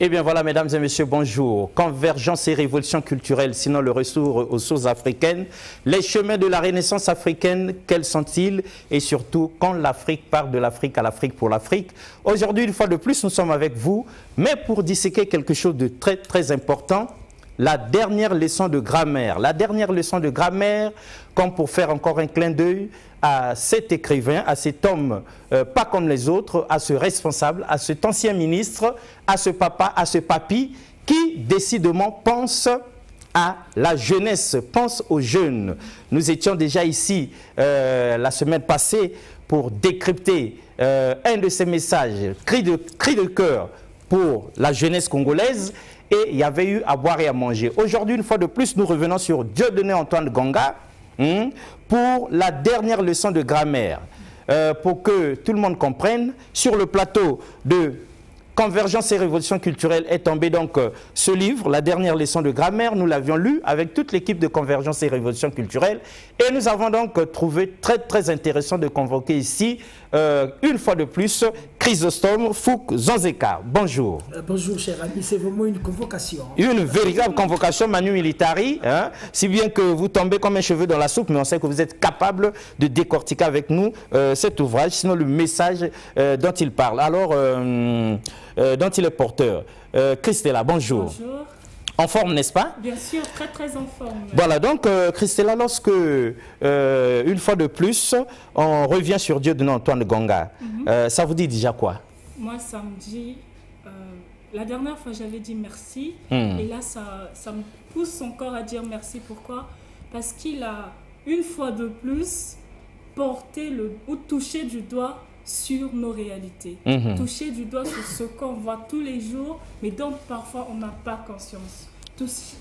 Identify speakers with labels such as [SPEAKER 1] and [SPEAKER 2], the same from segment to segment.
[SPEAKER 1] Eh bien voilà, mesdames et messieurs, bonjour. Convergence et révolution culturelle, sinon le retour aux sources africaines. Les chemins de la Renaissance africaine, quels sont-ils? Et surtout, quand l'Afrique part de l'Afrique à l'Afrique pour l'Afrique. Aujourd'hui, une fois de plus, nous sommes avec vous, mais pour disséquer quelque chose de très, très important, la dernière leçon de grammaire. La dernière leçon de grammaire, comme pour faire encore un clin d'œil à cet écrivain, à cet homme pas comme les autres, à ce responsable, à cet ancien ministre, à ce papa, à ce papy, qui décidément pense à la jeunesse, pense aux jeunes. Nous étions déjà ici la semaine passée pour décrypter un de ces messages, cri de cœur pour la jeunesse congolaise. Et il y avait eu à boire et à manger. Aujourd'hui, une fois de plus, nous revenons sur Dieudonné Antoine Ganga pour la dernière leçon de grammaire. Pour que tout le monde comprenne, sur le plateau de Convergence et révolution culturelle est tombé donc ce livre, la dernière leçon de grammaire. Nous l'avions lu avec toute l'équipe de Convergence et révolution culturelle. Et nous avons donc trouvé très intéressant de convoquer ici, une fois de plus, Chrysostome Fouque Zanzeka. Bonjour.
[SPEAKER 2] Bonjour, cher ami. C'est vraiment une convocation.
[SPEAKER 1] Une véritable convocation manu militari, hein, si bien que vous tombez comme un cheveu dans la soupe, mais on sait que vous êtes capable de décortiquer avec nous cet ouvrage, sinon le message dont il parle. Alors, dont il est porteur. Christella, bonjour.
[SPEAKER 3] Bonjour.
[SPEAKER 1] En forme, n'est-ce pas?
[SPEAKER 3] Bien sûr, très en forme.
[SPEAKER 1] Voilà, donc Christella, lorsque, une fois de plus, on revient sur Dieudonné Antoine Ganga, ça vous dit déjà quoi?
[SPEAKER 3] Moi, ça me dit... la dernière fois, j'avais dit merci. Et là, ça me pousse encore à dire merci. Pourquoi? Parce qu'il a, une fois de plus, porté ou touché du doigt sur nos réalités. Toucher du doigt sur ce qu'on voit tous les jours, mais dont parfois on n'a pas conscience.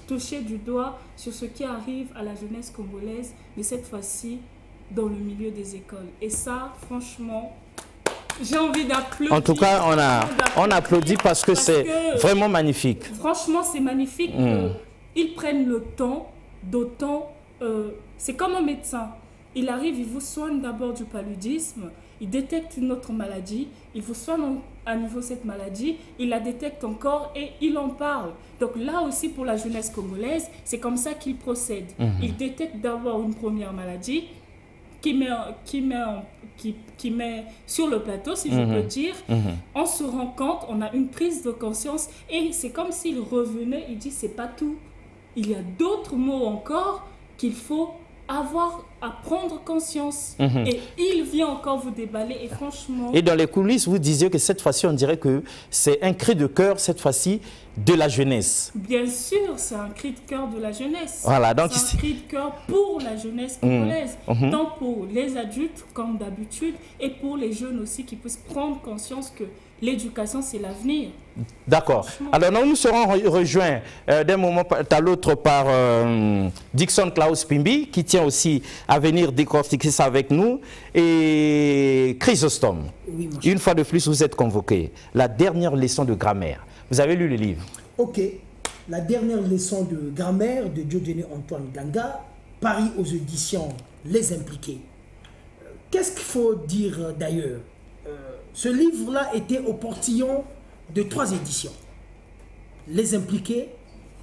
[SPEAKER 3] Toucher du doigt sur ce qui arrive à la jeunesse congolaise, mais cette fois-ci dans le milieu des écoles. Et ça, franchement, j'ai envie d'applaudir.
[SPEAKER 1] En tout cas, on applaudit parce que c'est vraiment magnifique.
[SPEAKER 3] Franchement, c'est magnifique qu'ils prennent le temps, d'autant... c'est comme un médecin. Il arrive, il vous soigne d'abord du paludisme, il détecte une autre maladie, il vous soigne à nouveau cette maladie, il la détecte encore et il en parle. Donc là aussi pour la jeunesse congolaise, c'est comme ça qu'il procède. Il détecte d'abord une première maladie qui met sur le plateau, si je peux dire. On se rend compte, on a une prise de conscience et c'est comme s'il revenait, il dit c'est pas tout. Il y a d'autres mots encore qu'il faut avoir à prendre conscience. Et il vient encore vous déballer et franchement...
[SPEAKER 1] Et dans les coulisses, vous disiez que cette fois-ci, on dirait que c'est un cri de cœur, cette fois-ci, de la jeunesse.
[SPEAKER 3] Bien sûr, c'est un cri de cœur de la jeunesse.
[SPEAKER 1] Voilà, donc
[SPEAKER 3] c'est un cri de cœur pour la jeunesse congolaise, tant pour les adultes comme d'habitude et pour les jeunes aussi qui puissent prendre conscience que l'éducation, c'est l'avenir. D'accord.
[SPEAKER 1] Alors, nous serons rejoints d'un moment à l'autre par Dixon Klaus Pimbi, qui tient aussi à venir décortiquer ça avec nous, et Chrysostome. Oui, une fois de plus, vous êtes convoqué. La dernière leçon de grammaire. Vous avez lu le livre?
[SPEAKER 2] Ok. La dernière leçon de grammaire de Dieudonné Antoine Ganga, Paris aux éditions Les Impliqués. Qu'est-ce qu'il faut dire d'ailleurs? Ce livre-là était au portillon de 3 éditions. Les Impliqués,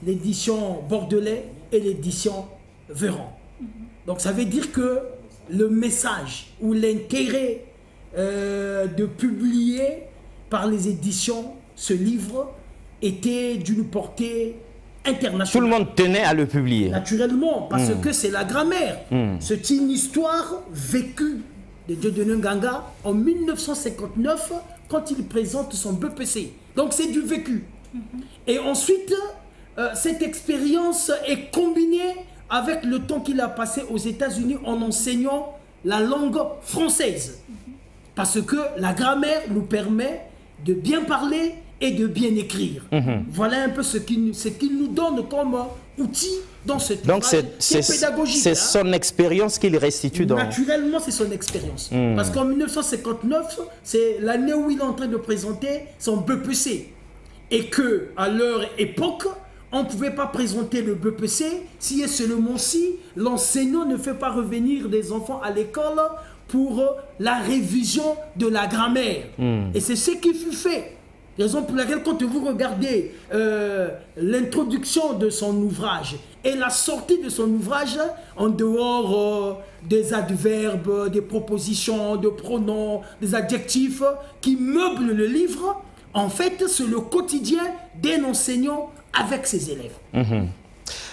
[SPEAKER 2] l'édition Bordelais et l'édition Véran. Donc ça veut dire que le message ou l'intérêt de publier par les éditions ce livre était d'une portée internationale.
[SPEAKER 1] Tout le monde tenait à le publier.
[SPEAKER 2] Naturellement, parce que c'est la grammaire. C'est une histoire vécue de Dieudonné Ganga en 1959 quand il présente son BPC. Donc c'est du vécu. Et ensuite, cette expérience est combinée avec le temps qu'il a passé aux États-Unis en enseignant la langue française. Parce que la grammaire nous permet de bien parler et de bien écrire. Voilà un peu ce qu'il nous donne comme outil dans cette pédagogique.
[SPEAKER 1] C'est son expérience qu'il restitue dans...
[SPEAKER 2] Naturellement, c'est son expérience. Parce qu'en 1959, c'est l'année où il est en train de présenter son BPC. Et qu'à leur époque, on ne pouvait pas présenter le BPC si et seulement si l'enseignant ne fait pas revenir des enfants à l'école pour la révision de la grammaire. Et c'est ce qui fut fait. Raison pour laquelle quand vous regardez l'introduction de son ouvrage et la sortie de son ouvrage, en dehors des adverbes, des propositions, des pronoms, des adjectifs qui meublent le livre, en fait, c'est le quotidien d'un enseignant avec ses élèves.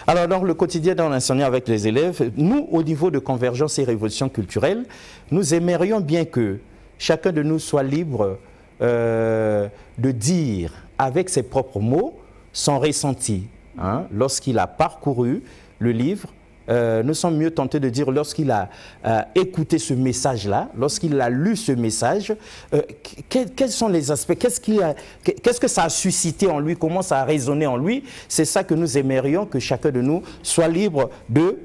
[SPEAKER 1] Alors, dans le quotidien d'un enseignant avec les élèves, nous, au niveau de Convergence et Révolution culturelle, nous aimerions bien que chacun de nous soit libre de dire avec ses propres mots son ressenti. Hein, lorsqu'il a parcouru le livre, nous sommes mieux tentés de dire lorsqu'il a écouté ce message-là, lorsqu'il a lu ce message, quels sont les aspects, qu'est-ce que ça a suscité en lui, comment ça a résonné en lui. C'est ça que nous aimerions que chacun de nous soit libre de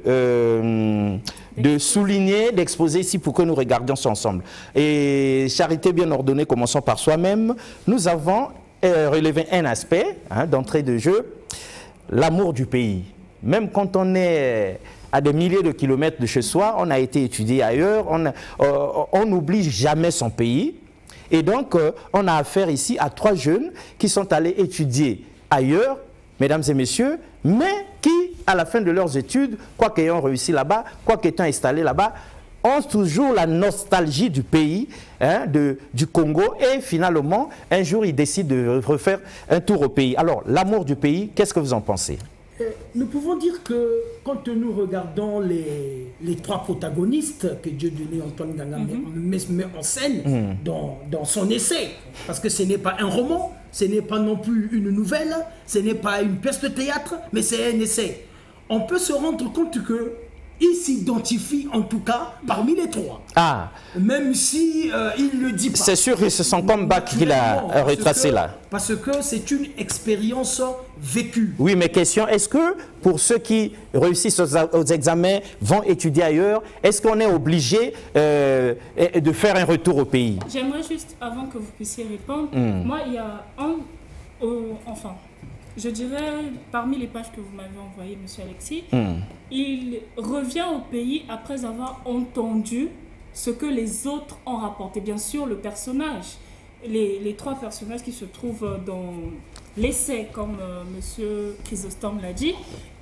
[SPEAKER 1] souligner, d'exposer ici pour que nous regardions ça ensemble. Et charité bien ordonnée, commençons par soi-même. Nous avons relevé un aspect d'entrée de jeu, l'amour du pays. Même quand on est à des milliers de kilomètres de chez soi, on a été étudié ailleurs, on n'oublie jamais son pays. Et donc, on a affaire ici à 3 jeunes qui sont allés étudier ailleurs, mesdames et messieurs, mais qui, à la fin de leurs études, quoi qu'ayant réussi là-bas, quoi qu'étant installés là-bas, ont toujours la nostalgie du pays, du Congo, et finalement, un jour, ils décident de refaire un tour au pays. Alors, l'amour du pays, qu'est-ce que vous en pensez ?
[SPEAKER 2] Nous pouvons dire que quand nous regardons les 3 protagonistes que Dieudonné Antoine Nganga met en scène dans son essai, parce que ce n'est pas un roman, ce n'est pas non plus une nouvelle, ce n'est pas une pièce de théâtre, mais c'est un essai. On peut se rendre compte que il s'identifie en tout cas parmi les 3. Ah. Même si il ne le dit pas. C'est
[SPEAKER 1] sûr que c'est son combat qu'il a retracé là.
[SPEAKER 2] Parce que c'est une expérience vécue.
[SPEAKER 1] Oui, mais question, est-ce que pour ceux qui réussissent aux examens, vont étudier ailleurs, est-ce qu'on est obligé de faire un retour au pays?
[SPEAKER 3] J'aimerais juste, avant que vous puissiez répondre, moi il y a enfin, je dirais, parmi les pages que vous m'avez envoyées, M. Alexis, il revient au pays après avoir entendu ce que les autres ont rapporté. Bien sûr, le personnage, les 3 personnages qui se trouvent dans l'essai, comme M. Chrysostome l'a dit,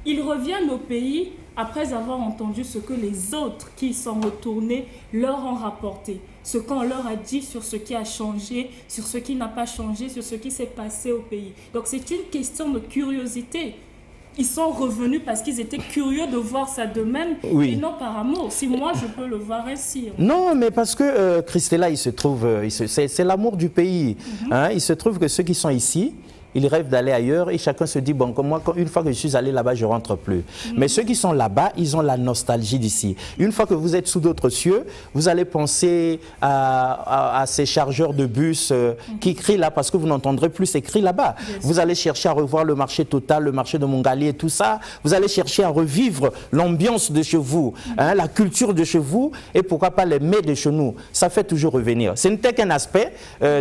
[SPEAKER 3] ils reviennent au pays après avoir entendu ce que les autres qui sont retournés leur ont rapporté. Ce qu'on leur a dit sur ce qui a changé, sur ce qui n'a pas changé, sur ce qui s'est passé au pays. Donc c'est une question de curiosité. Ils sont revenus parce qu'ils étaient curieux de voir ça d'eux-mêmes, et non par amour. Si moi, je peux le voir ainsi.
[SPEAKER 1] Non, mais parce que Christella, il se trouve, c'est l'amour du pays. Il se trouve que ceux qui sont ici, ils rêvent d'aller ailleurs et chacun se dit, bon, comme moi, une fois que je suis allé là-bas, je ne rentre plus. Mais ceux qui sont là-bas, ils ont la nostalgie d'ici. Une fois que vous êtes sous d'autres cieux, vous allez penser à ces chargeurs de bus qui crient là, parce que vous n'entendrez plus ces cris là-bas. Vous allez chercher à revoir le marché Total, le marché de Mongali et tout ça. Vous allez chercher à revivre l'ambiance de chez vous, la culture de chez vous, et pourquoi pas les mets de chez nous. Ça fait toujours revenir. Ce n'était qu'un aspect.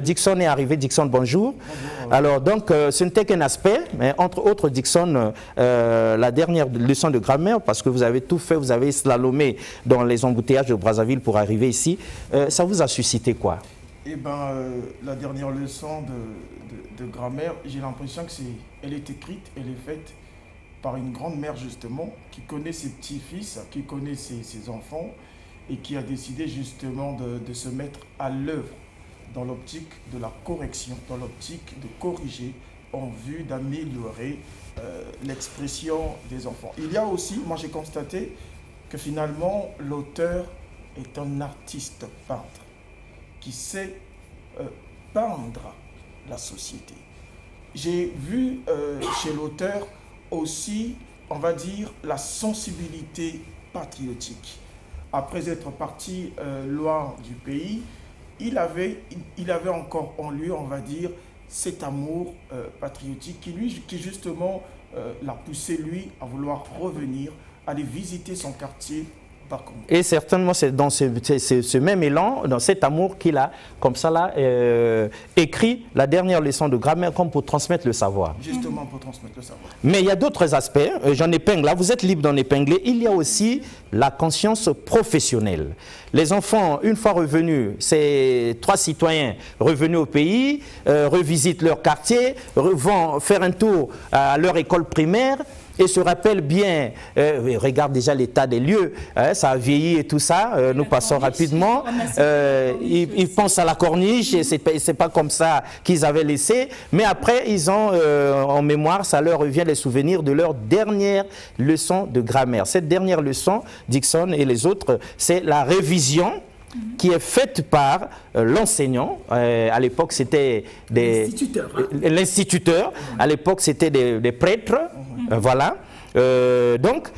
[SPEAKER 1] Dixon est arrivé. Dixon, bonjour. Alors, donc, ce n'était qu'un aspect, mais entre autres, Dixon, la dernière leçon de grammaire, parce que vous avez tout fait, vous avez slalomé dans les embouteillages de Brazzaville pour arriver ici, ça vous a suscité quoi?
[SPEAKER 4] Eh bien, la dernière leçon de grammaire, j'ai l'impression qu'elle est écrite, elle est faite par une grande mère justement, qui connaît ses petits-fils, qui connaît ses enfants, et qui a décidé justement de se mettre à l'œuvre dans l'optique de la correction, dans l'optique de corriger en vue d'améliorer l'expression des enfants. Il y a aussi, moi j'ai constaté que finalement l'auteur est un artiste peintre qui sait peindre la société. J'ai vu chez l'auteur aussi, on va dire, la sensibilité patriotique. Après être parti loin du pays, il avait encore en lui, on va dire, cet amour patriotique qui justement l'a poussé, lui, à vouloir revenir, aller visiter son quartier Par contre.
[SPEAKER 1] Et certainement, c'est dans ce même élan, dans cet amour qu'il a, comme ça là, écrit la dernière leçon de grammaire comme pour transmettre le savoir.
[SPEAKER 4] Justement pour transmettre le savoir.
[SPEAKER 1] Mais il y a d'autres aspects, j'en épingle là, vous êtes libre d'en épingler. Il y a aussi la conscience professionnelle. Les enfants, une fois revenus, ces 3 citoyens revenus au pays, revisitent leur quartier, vont faire un tour à leur école primaire, et se rappelle bien, regarde déjà l'état des lieux, ça a vieilli et tout ça, nous passons rapidement, ils pensent à la corniche, et c'est pas comme ça qu'ils avaient laissé, mais après ils ont en mémoire, ça leur revient les souvenirs de leur dernière leçon de grammaire. Cette dernière leçon, Dixon et les autres, c'est la révision qui est faite par l'enseignant. À l'époque, c'était l'instituteur. À l'époque, c'était des prêtres. Voilà. Donc,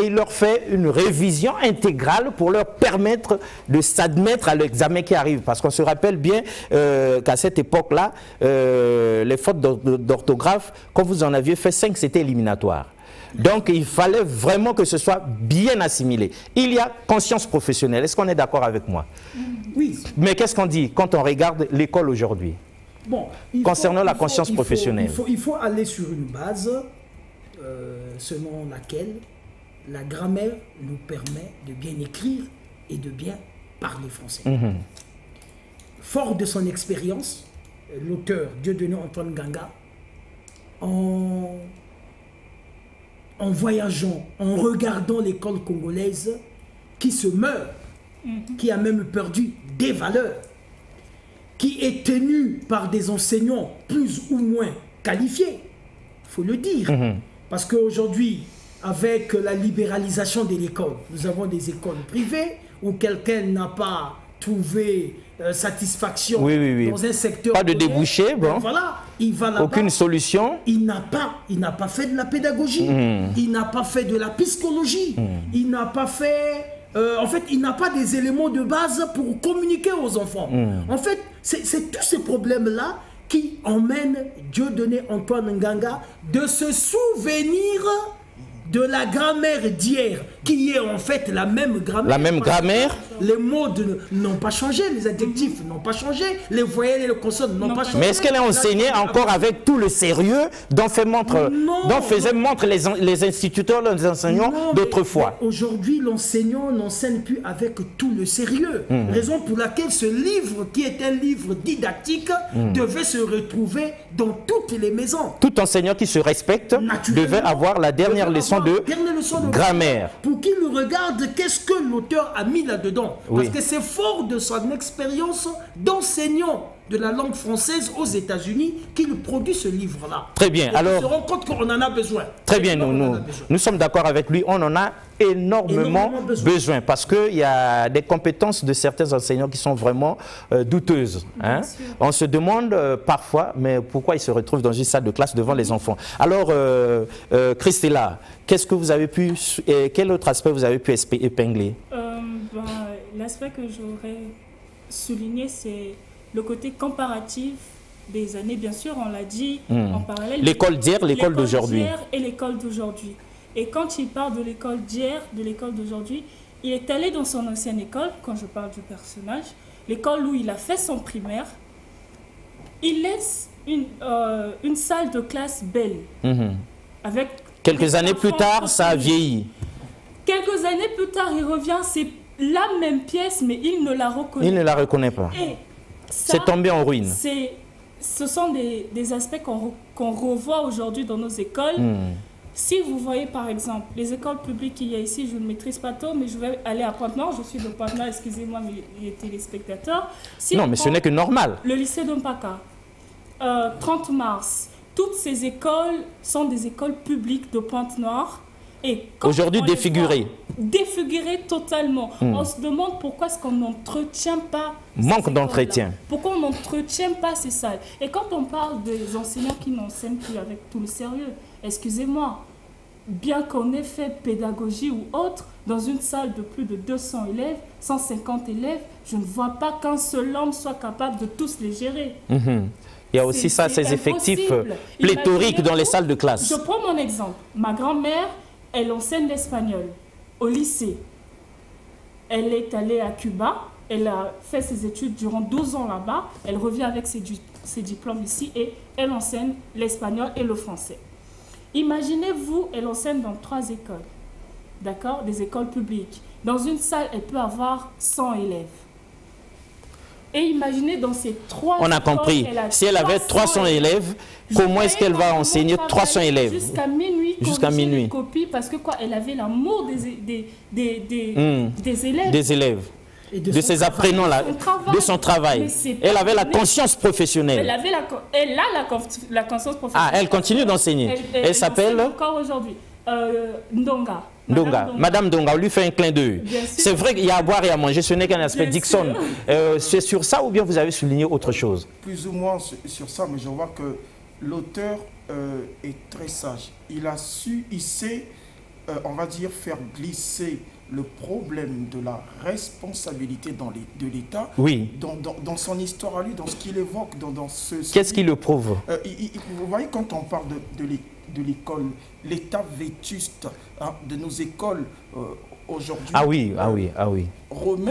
[SPEAKER 1] il leur fait une révision intégrale pour leur permettre de s'admettre à l'examen qui arrive. Parce qu'on se rappelle bien qu'à cette époque-là, les fautes d'orthographe, quand vous en aviez fait 5, c'était éliminatoire. Donc, il fallait vraiment que ce soit bien assimilé. Il y a conscience professionnelle. Est-ce qu'on est d'accord avec moi?
[SPEAKER 2] Oui.
[SPEAKER 1] Mais qu'est-ce qu'on dit quand on regarde l'école aujourd'hui?
[SPEAKER 2] Bon,
[SPEAKER 1] concernant la conscience professionnelle.
[SPEAKER 2] Il faut aller sur une base selon laquelle la grammaire nous permet de bien écrire et de bien parler français. Fort de son expérience, l'auteur Dieudonné Antoine Ganga, en voyageant, en regardant l'école congolaise qui se meurt, qui a même perdu des valeurs, qui est tenue par des enseignants plus ou moins qualifiés, il faut le dire. Parce qu'aujourd'hui, avec la libéralisation de l'école, nous avons des écoles privées où quelqu'un n'a pas trouvé satisfaction dans un secteur.
[SPEAKER 1] Pas de débouché, bon.
[SPEAKER 2] Voilà, il va là-bas.
[SPEAKER 1] Aucune solution.
[SPEAKER 2] Il n'a pas fait de la pédagogie, il n'a pas fait de la psychologie, il n'a pas fait... en fait, il n'a pas des éléments de base pour communiquer aux enfants. En fait, c'est tous ces problèmes-là qui emmènent Dieudonné Antoine Ganga de se souvenir de la grammaire d'hier, qui est en fait la même grammaire. La même grammaire. Les mots n'ont pas changé, les adjectifs n'ont pas changé, les voyelles et les consonnes n'ont pas changé.
[SPEAKER 1] Mais est-ce qu'elle est enseignée encore avec tout le sérieux dont faisaient montre les instituteurs, les enseignants d'autrefois?
[SPEAKER 2] Aujourd'hui, l'enseignant n'enseigne plus avec tout le sérieux. Raison pour laquelle ce livre, qui est un livre didactique, devait se retrouver dans toutes les maisons.
[SPEAKER 1] Tout enseignant qui se respecte devait avoir la dernière leçon de grammaire.
[SPEAKER 2] Pour qu'il regarde qu'est-ce que l'auteur a mis là-dedans. Parce que c'est fort de son expérience d'enseignant de la langue française aux États-Unis qu'il produit ce livre-là.
[SPEAKER 1] Très bien.
[SPEAKER 2] Et
[SPEAKER 1] alors,
[SPEAKER 2] on se rend compte qu'on en a besoin.
[SPEAKER 1] Très bien, nous sommes d'accord avec lui. On en a énormément besoin parce qu'il y a des compétences de certains enseignants qui sont vraiment douteuses. Hein? On se demande parfois, mais pourquoi ils se retrouvent dans une salle de classe devant les enfants. Alors, Christella, qu'est-ce que vous avez pu, quel autre aspect vous avez pu épingler?
[SPEAKER 3] L'aspect que j'aurais souligné, c'est le côté comparatif des années, bien sûr, on l'a dit, en parallèle.
[SPEAKER 1] L'école d'hier, l'école d'aujourd'hui.
[SPEAKER 3] Et l'école d'aujourd'hui. Et quand il parle de l'école d'hier, de l'école d'aujourd'hui, il est allé dans son ancienne école, quand je parle du personnage, l'école où il a fait son primaire, il laisse une salle de classe belle. Avec
[SPEAKER 1] quelques années plus tard, ça a vieilli.
[SPEAKER 3] Quelques années plus tard, il revient, c'est la même pièce, mais il ne la reconnaît pas.
[SPEAKER 1] Il ne la reconnaît pas. C'est tombé en ruine.
[SPEAKER 3] Ce sont des aspects qu'on revoit aujourd'hui dans nos écoles. Si vous voyez par exemple les écoles publiques qu'il y a ici, je ne maîtrise pas tout, mais je vais aller à Pointe-Nord, je suis de Pointe-Nord, excusez-moi les téléspectateurs. Si
[SPEAKER 1] non, mais ce n'est que normal.
[SPEAKER 3] Le lycée de Mpaka, 30 mars, toutes ces écoles sont des écoles publiques de Pointe-Nord.
[SPEAKER 1] Aujourd'hui défigurées.
[SPEAKER 3] Défigurées totalement. On se demande pourquoi est-ce qu'on n'entretient pas.
[SPEAKER 1] Manque d'entretien.
[SPEAKER 3] Pourquoi on n'entretient pas ces salles. Et quand on parle des enseignants qui n'enseignent plus avec tout le sérieux, excusez-moi, bien qu'on ait fait pédagogie ou autre, dans une salle de plus de 200 élèves, 150 élèves, je ne vois pas qu'un seul homme soit capable de tous les gérer.
[SPEAKER 1] Il y a aussi ça, ces effectifs pléthoriques dans les salles de classe.
[SPEAKER 3] Je prends mon exemple. Ma grand-mère, elle enseigne l'espagnol au lycée. Elle est allée à Cuba, elle a fait ses études durant 12 ans là-bas, elle revient avec ses diplômes ici et elle enseigne l'espagnol et le français. Imaginez-vous, elle enseigne dans 3 écoles, d'accord, des écoles publiques. Dans une salle, elle peut avoir 100 élèves. Et imaginez dans ces 3
[SPEAKER 1] On a compris. Si elle avait 300 élèves, comment est-ce qu'elle va enseigner 300 élèves?
[SPEAKER 3] Jusqu'à minuit.
[SPEAKER 1] Jusqu'à minuit.
[SPEAKER 3] Copie parce que quoi, elle avait l'amour des élèves.
[SPEAKER 1] Des élèves. De ses apprenants-là, de son travail. Elle avait la conscience professionnelle.
[SPEAKER 3] Elle a la conscience professionnelle.
[SPEAKER 1] Ah, elle continue d'enseigner. Elle s'appelle
[SPEAKER 3] encore aujourd'hui Ndonga.
[SPEAKER 1] Madame Ndonga, on lui fait un clin d'œil. C'est vrai qu'il y a à boire et à manger, ce n'est qu'un aspect Dixon. C'est sur ça ou bien vous avez souligné autre chose?
[SPEAKER 4] Plus ou moins sur ça, mais je vois que l'auteur est très sage. Il sait, on va dire, faire glisser le problème de la responsabilité de l'État,
[SPEAKER 1] oui,
[SPEAKER 4] dans son histoire à lui, dans ce qu'il évoque, dans ce...
[SPEAKER 1] Qu'est-ce qui le prouve?
[SPEAKER 4] Vous voyez, quand on parle de l'école, l'état vétuste de nos écoles aujourd'hui...
[SPEAKER 1] Ah oui.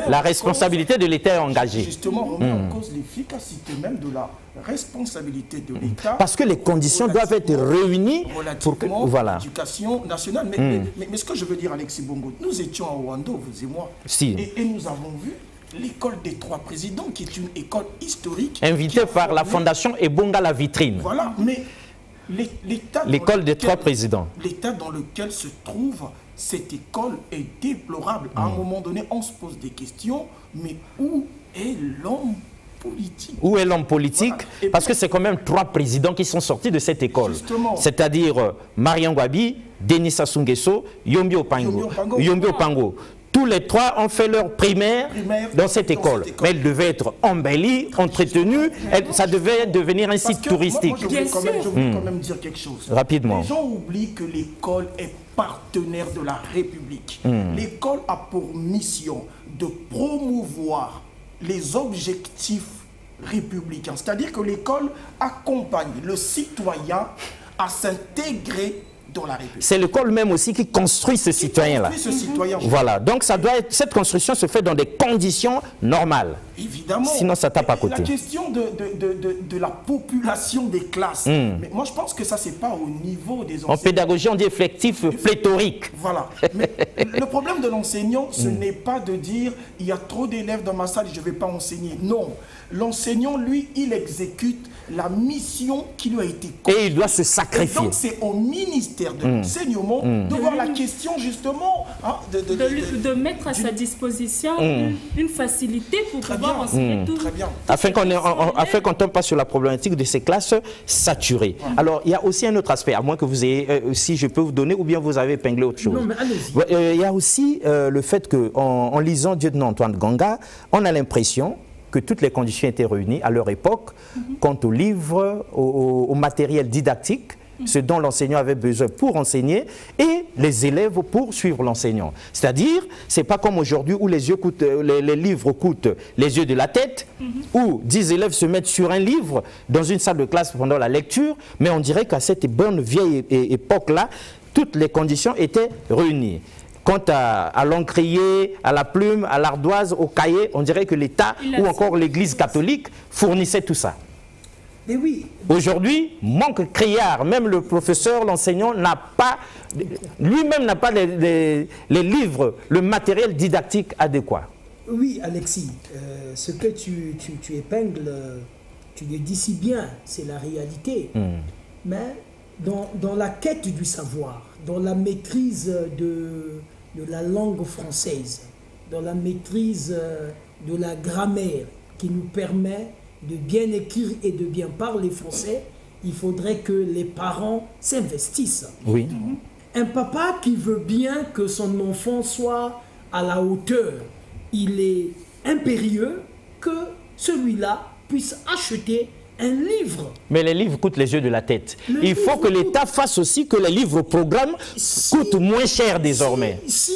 [SPEAKER 1] La responsabilité de l'État est engagée.
[SPEAKER 4] Justement, remet en cause l'efficacité même de la responsabilité de l'État.
[SPEAKER 1] Parce que les conditions doivent être réunies pour que... Voilà.
[SPEAKER 4] L'éducation nationale. Mais ce que je veux dire, Alexis Bongo, nous étions à Ouando, vous et moi,
[SPEAKER 1] si.
[SPEAKER 4] et nous avons vu l'école des 3 présidents, qui est une école historique.
[SPEAKER 1] Invitée par la Fondation Ebonga La Vitrine.
[SPEAKER 4] Voilà, mais
[SPEAKER 1] l'école des 3 présidents.
[SPEAKER 4] L'état dans lequel se trouve cette école est déplorable. À un moment donné, on se pose des questions, mais où est l'homme politique?
[SPEAKER 1] Où est l'homme politique?
[SPEAKER 4] Voilà.
[SPEAKER 1] Parce que c'est quand même 3 présidents qui sont sortis de cette école. C'est-à-dire Marian Gwabi, Denis Sassou Nguesso, Yombi Opango. Tous les 3 ont fait leur primaire dans cette école. Mais elle devait être embellie, entretenue. Ça devait devenir un site touristique.
[SPEAKER 4] Moi, je voulais quand même dire quelque chose.
[SPEAKER 1] Rapidement.
[SPEAKER 4] Les gens oublient que l'école est partenaire de la République. L'école a pour mission de promouvoir les objectifs républicains. C'est-à-dire que l'école accompagne le citoyen à s'intégrer dans la République.
[SPEAKER 1] C'est l'école même aussi qui construit ce citoyen-là. Voilà, donc ça doit être, cette construction se fait dans des conditions normales.
[SPEAKER 4] Évidemment.
[SPEAKER 1] Sinon ça tape à côté.
[SPEAKER 4] La question de la population des classes, mais moi je pense que ça c'est pas au niveau des enseignants.
[SPEAKER 1] En pédagogie on dit effectif pléthorique.
[SPEAKER 4] Voilà. Mais le problème de l'enseignant, ce n'est pas de dire il y a trop d'élèves dans ma salle, je ne vais pas enseigner. Non. L'enseignant, lui, il exécute la mission qui lui a été confiée.
[SPEAKER 1] Et il doit se sacrifier.
[SPEAKER 4] Et donc c'est au ministère de l'enseignement de voir la question justement
[SPEAKER 3] de mettre à sa disposition une facilité pour pouvoir enseigner tout.
[SPEAKER 4] Très bien.
[SPEAKER 1] Afin qu'on tombe pas sur la problématique de ces classes saturées. Alors il y a aussi un autre aspect, à moins que vous ayez, si je peux vous donner, ou bien vous avez épinglé autre chose.
[SPEAKER 2] Non, mais allez-y.
[SPEAKER 1] Il y a aussi le fait qu'en lisant Lieutenant Antoine Ganga, on a l'impression que toutes les conditions étaient réunies à leur époque quant aux livres, au matériel didactique, ce dont l'enseignant avait besoin pour enseigner, et les élèves pour suivre l'enseignant. C'est-à-dire, c'est pas comme aujourd'hui où les livres coûtent les yeux de la tête, où 10 élèves se mettent sur un livre dans une salle de classe pendant la lecture, mais on dirait qu'à cette bonne vieille époque-là, toutes les conditions étaient réunies. Quant à l'encrier, à la plume, à l'ardoise, au cahier, on dirait que l'État ou encore l'Église catholique fournissait tout ça.
[SPEAKER 2] Mais oui.
[SPEAKER 1] Aujourd'hui, manque criard. Même le professeur, l'enseignant n'a pas, lui-même n'a pas les livres, le matériel didactique adéquat.
[SPEAKER 2] Oui, Alexis, ce que tu épingles, tu le dis si bien, c'est la réalité. Mais dans la quête du savoir, dans la maîtrise de la langue française, dans la maîtrise de la grammaire qui nous permet de bien écrire et de bien parler français, il faudrait que les parents s'investissent.
[SPEAKER 1] Oui.
[SPEAKER 2] Un papa qui veut bien que son enfant soit à la hauteur, il est impérieux que celui-là puisse acheter un livre.
[SPEAKER 1] Mais les livres coûtent les yeux de la tête. Il faut que l'État fasse aussi que les livres programmes coûtent moins cher désormais.
[SPEAKER 2] Si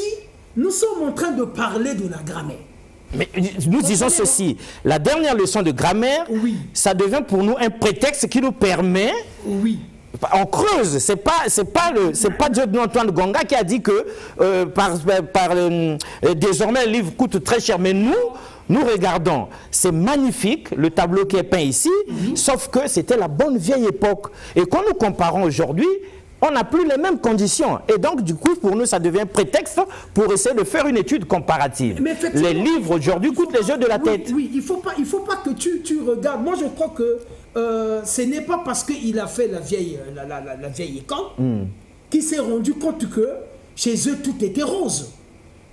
[SPEAKER 2] nous sommes en train de parler de la grammaire.
[SPEAKER 1] Mais nous disons ceci, la dernière leçon de grammaire,
[SPEAKER 2] oui,
[SPEAKER 1] ça devient pour nous un prétexte qui nous permet On creuse, c'est pas Dieudonné Antoine Ganga qui a dit que désormais le livre coûte très cher, mais nous regardons, c'est magnifique le tableau qui est peint ici, sauf que c'était la bonne vieille époque. Et quand nous comparons aujourd'hui, on n'a plus les mêmes conditions. Et donc, du coup, pour nous, ça devient prétexte pour essayer de faire une étude comparative. Les livres aujourd'hui coûtent les yeux de la tête.
[SPEAKER 2] Oui, il faut pas que tu regardes. Moi, je crois que ce n'est pas parce qu'il a fait la vieille école qu'il s'est rendu compte que chez eux, tout était rose.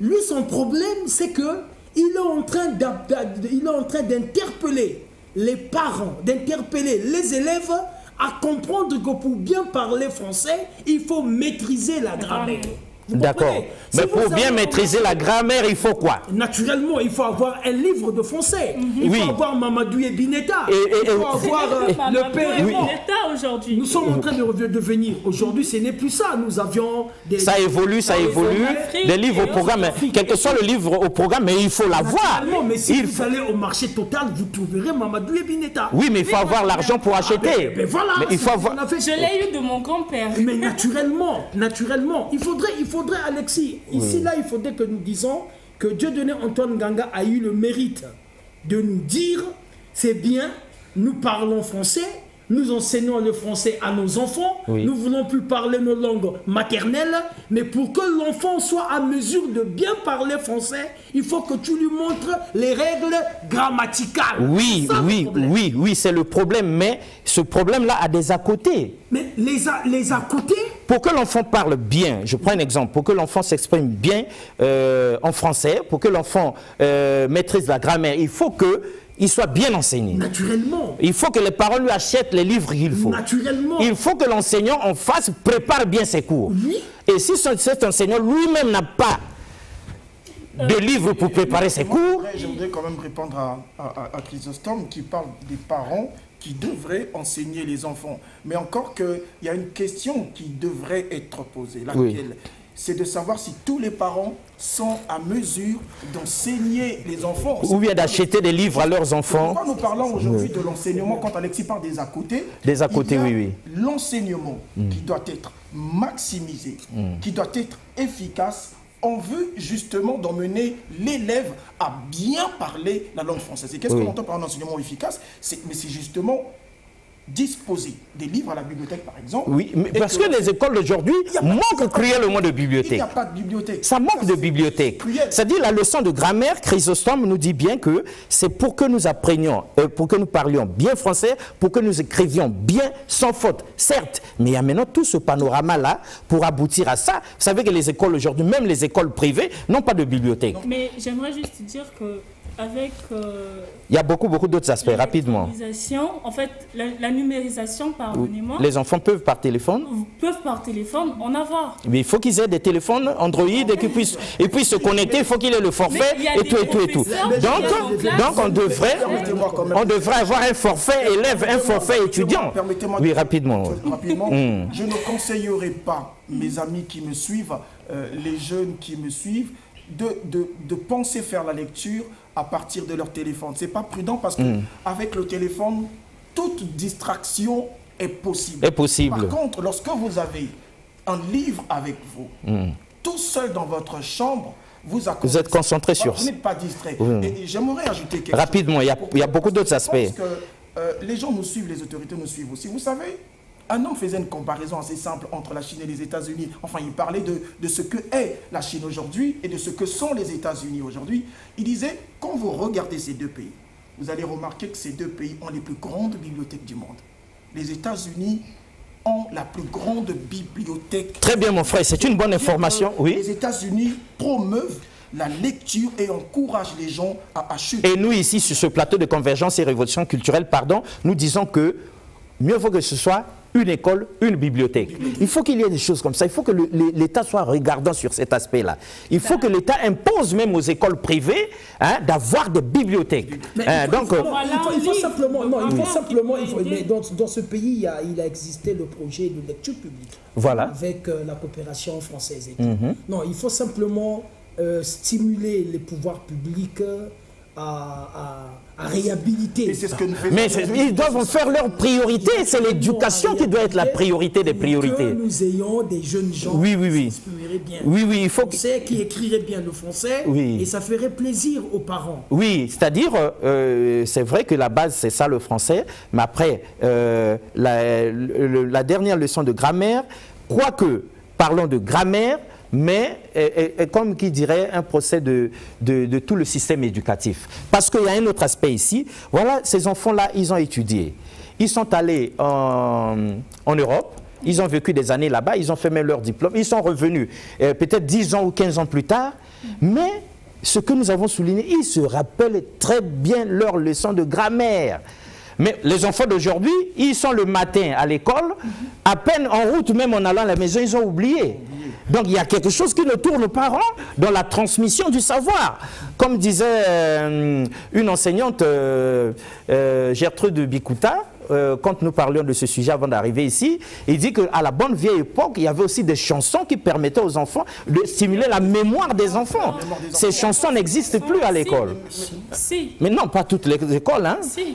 [SPEAKER 2] Lui, son problème, c'est que il est en train d'interpeller les parents, d'interpeller les élèves à comprendre que pour bien parler français, il faut maîtriser la grammaire.
[SPEAKER 1] D'accord. Mais pour bien maîtriser la grammaire, il faut quoi?
[SPEAKER 2] Naturellement, il faut avoir un livre de français. Il faut avoir Mamadou et Bineta. Il faut avoir le père
[SPEAKER 3] Bineta aujourd'hui.
[SPEAKER 2] Nous sommes en train de devenir. Aujourd'hui, ce n'est plus ça. Nous avions des...
[SPEAKER 1] Ça évolue. Des livres au programme. Quel que soit le livre au programme, mais il faut l'avoir.
[SPEAKER 2] Mais si vous allez au marché total, vous trouverez Mamadou et Bineta.
[SPEAKER 1] Oui, mais il faut avoir l'argent pour acheter.
[SPEAKER 2] Mais voilà.
[SPEAKER 1] Il faut avoir...
[SPEAKER 3] Je l'ai eu de mon grand-père.
[SPEAKER 2] Mais naturellement. Il faudrait, Alexis, ici, là, il faudrait que nous disions que Dieudonné Antoine Ganga a eu le mérite de nous dire, c'est bien, nous parlons français, nous enseignons le français à nos enfants, nous ne voulons plus parler nos langues maternelles, mais pour que l'enfant soit à mesure de bien parler français, il faut que tu lui montres les règles grammaticales.
[SPEAKER 1] Oui, c'est le problème, mais ce problème-là a des à côté.
[SPEAKER 2] Mais les à côté...
[SPEAKER 1] Pour que l'enfant parle bien, je prends un exemple, pour que l'enfant s'exprime bien en français, pour que l'enfant maîtrise la grammaire, il faut qu'il soit bien enseigné.
[SPEAKER 2] Naturellement.
[SPEAKER 1] Il faut que les parents lui achètent les livres qu'il faut.
[SPEAKER 2] Naturellement.
[SPEAKER 1] Il faut que l'enseignant en face prépare bien ses cours. Oui. Et si cet enseignant lui-même n'a pas de livres pour préparer ses cours...
[SPEAKER 4] Je voudrais quand même répondre à Chrysostome qui parle des parents qui devraient enseigner les enfants. Mais encore qu'il y a une question qui devrait être posée, laquelle c'est de savoir si tous les parents sont à mesure d'enseigner les enfants.
[SPEAKER 1] Ou bien d'acheter des livres à leurs enfants.
[SPEAKER 4] Pourquoi nous parlons aujourd'hui de l'enseignement, quand Alexis parle des à côté, l'enseignement qui doit être maximisé, qui doit être efficace, on veut justement d'emmener l'élève à bien parler la langue française. Et qu'est-ce qu'on entend par un enseignement efficace? Mais c'est justement disposer des livres à la bibliothèque, par exemple.
[SPEAKER 1] Oui, mais parce que les écoles d'aujourd'hui manquent cruellement de bibliothèques. Il
[SPEAKER 4] n'y a pas de bibliothèque.
[SPEAKER 1] Ça manque de bibliothèque. C'est-à-dire la leçon de grammaire, Chrysostome nous dit bien que c'est pour que nous apprenions, pour que nous parlions bien français, pour que nous écrivions bien sans faute, certes. Mais il y a maintenant tout ce panorama-là pour aboutir à ça. Vous savez que les écoles aujourd'hui, même les écoles privées, n'ont pas de bibliothèque.
[SPEAKER 3] Mais j'aimerais juste dire que avec
[SPEAKER 1] il y a beaucoup d'autres aspects, rapidement.
[SPEAKER 3] En fait, la numérisation, pardonnez-moi.
[SPEAKER 1] Les enfants peuvent par téléphone
[SPEAKER 3] en avoir.
[SPEAKER 1] Mais il faut qu'ils aient des téléphones Android et qu'ils puissent se connecter, il faut qu'il ait le forfait et tout. Donc on devrait avoir un forfait élève, un forfait étudiant. Oui, rapidement.
[SPEAKER 4] Je ne conseillerais pas mes amis qui me suivent, les jeunes qui me suivent, de penser faire la lecture à partir de leur téléphone. C'est pas prudent parce que avec le téléphone, toute distraction est possible. Par contre, lorsque vous avez un livre avec vous, tout seul dans votre chambre, vous
[SPEAKER 1] êtes concentré sur ça.
[SPEAKER 4] Vous n'êtes pas distrait. Et j'aimerais ajouter quelque chose.
[SPEAKER 1] Rapidement, il y a beaucoup d'autres aspects.
[SPEAKER 4] Parce que les gens nous suivent, les autorités nous suivent aussi. Vous savez, un homme faisait une comparaison assez simple entre la Chine et les États-Unis. Enfin, il parlait de ce que est la Chine aujourd'hui et de ce que sont les États-Unis aujourd'hui. Il disait, quand vous regardez ces deux pays, vous allez remarquer que ces deux pays ont les plus grandes bibliothèques du monde. Les États-Unis ont la plus grande bibliothèque.
[SPEAKER 1] Très bien, mon frère, c'est une bonne information. Oui.
[SPEAKER 4] Les États-Unis promeuvent la lecture et encouragent les gens à acheter.
[SPEAKER 1] Et nous, ici, sur ce plateau de Convergence et Révolution culturelle, nous disons que mieux vaut que ce soit une école, une bibliothèque. Il faut qu'il y ait des choses comme ça. Il faut que l'État soit regardant sur cet aspect-là. Il faut que l'État impose même aux écoles privées d'avoir des bibliothèques.
[SPEAKER 2] Il faut simplement, mais dans ce pays, il a existé le projet de lecture publique.
[SPEAKER 1] Voilà.
[SPEAKER 2] Avec la coopération française et tout. Non, il faut simplement stimuler les pouvoirs publics à réhabiliter.
[SPEAKER 4] Et c'est ce que nous faisons.
[SPEAKER 1] Mais ils doivent faire leur priorité. C'est l'éducation qui doit être la priorité des priorités.
[SPEAKER 2] Que nous ayons des jeunes gens
[SPEAKER 1] qui
[SPEAKER 2] s'exprimeraient bien.
[SPEAKER 1] Il faut
[SPEAKER 2] qui écriraient bien le français et ça ferait plaisir aux parents.
[SPEAKER 1] Oui, c'est-à-dire, c'est vrai que la base, c'est ça le français, mais après, la dernière leçon de grammaire, quoique, parlons de grammaire, mais comme qui dirait un procès de tout le système éducatif. Parce qu'il y a un autre aspect ici. Voilà, ces enfants-là, ils ont étudié. Ils sont allés en Europe, ils ont vécu des années là-bas, ils ont fait même leur diplôme, ils sont revenus peut-être 10 ans ou 15 ans plus tard, mais ce que nous avons souligné, ils se rappellent très bien leurs leçons de grammaire. Mais les enfants d'aujourd'hui, ils sont le matin à l'école, à peine en route, même en allant à la maison, ils ont oublié. Donc il y a quelque chose qui ne tourne pas rond dans la transmission du savoir. Comme disait une enseignante, Gertrude Bikuta, quand nous parlions de ce sujet avant d'arriver ici, il dit qu'à la bonne vieille époque, il y avait aussi des chansons qui permettaient aux enfants de stimuler la mémoire des enfants. Ces chansons n'existent plus à l'école.
[SPEAKER 3] Si.
[SPEAKER 1] Mais non, pas toutes les écoles. Hein.
[SPEAKER 3] Si.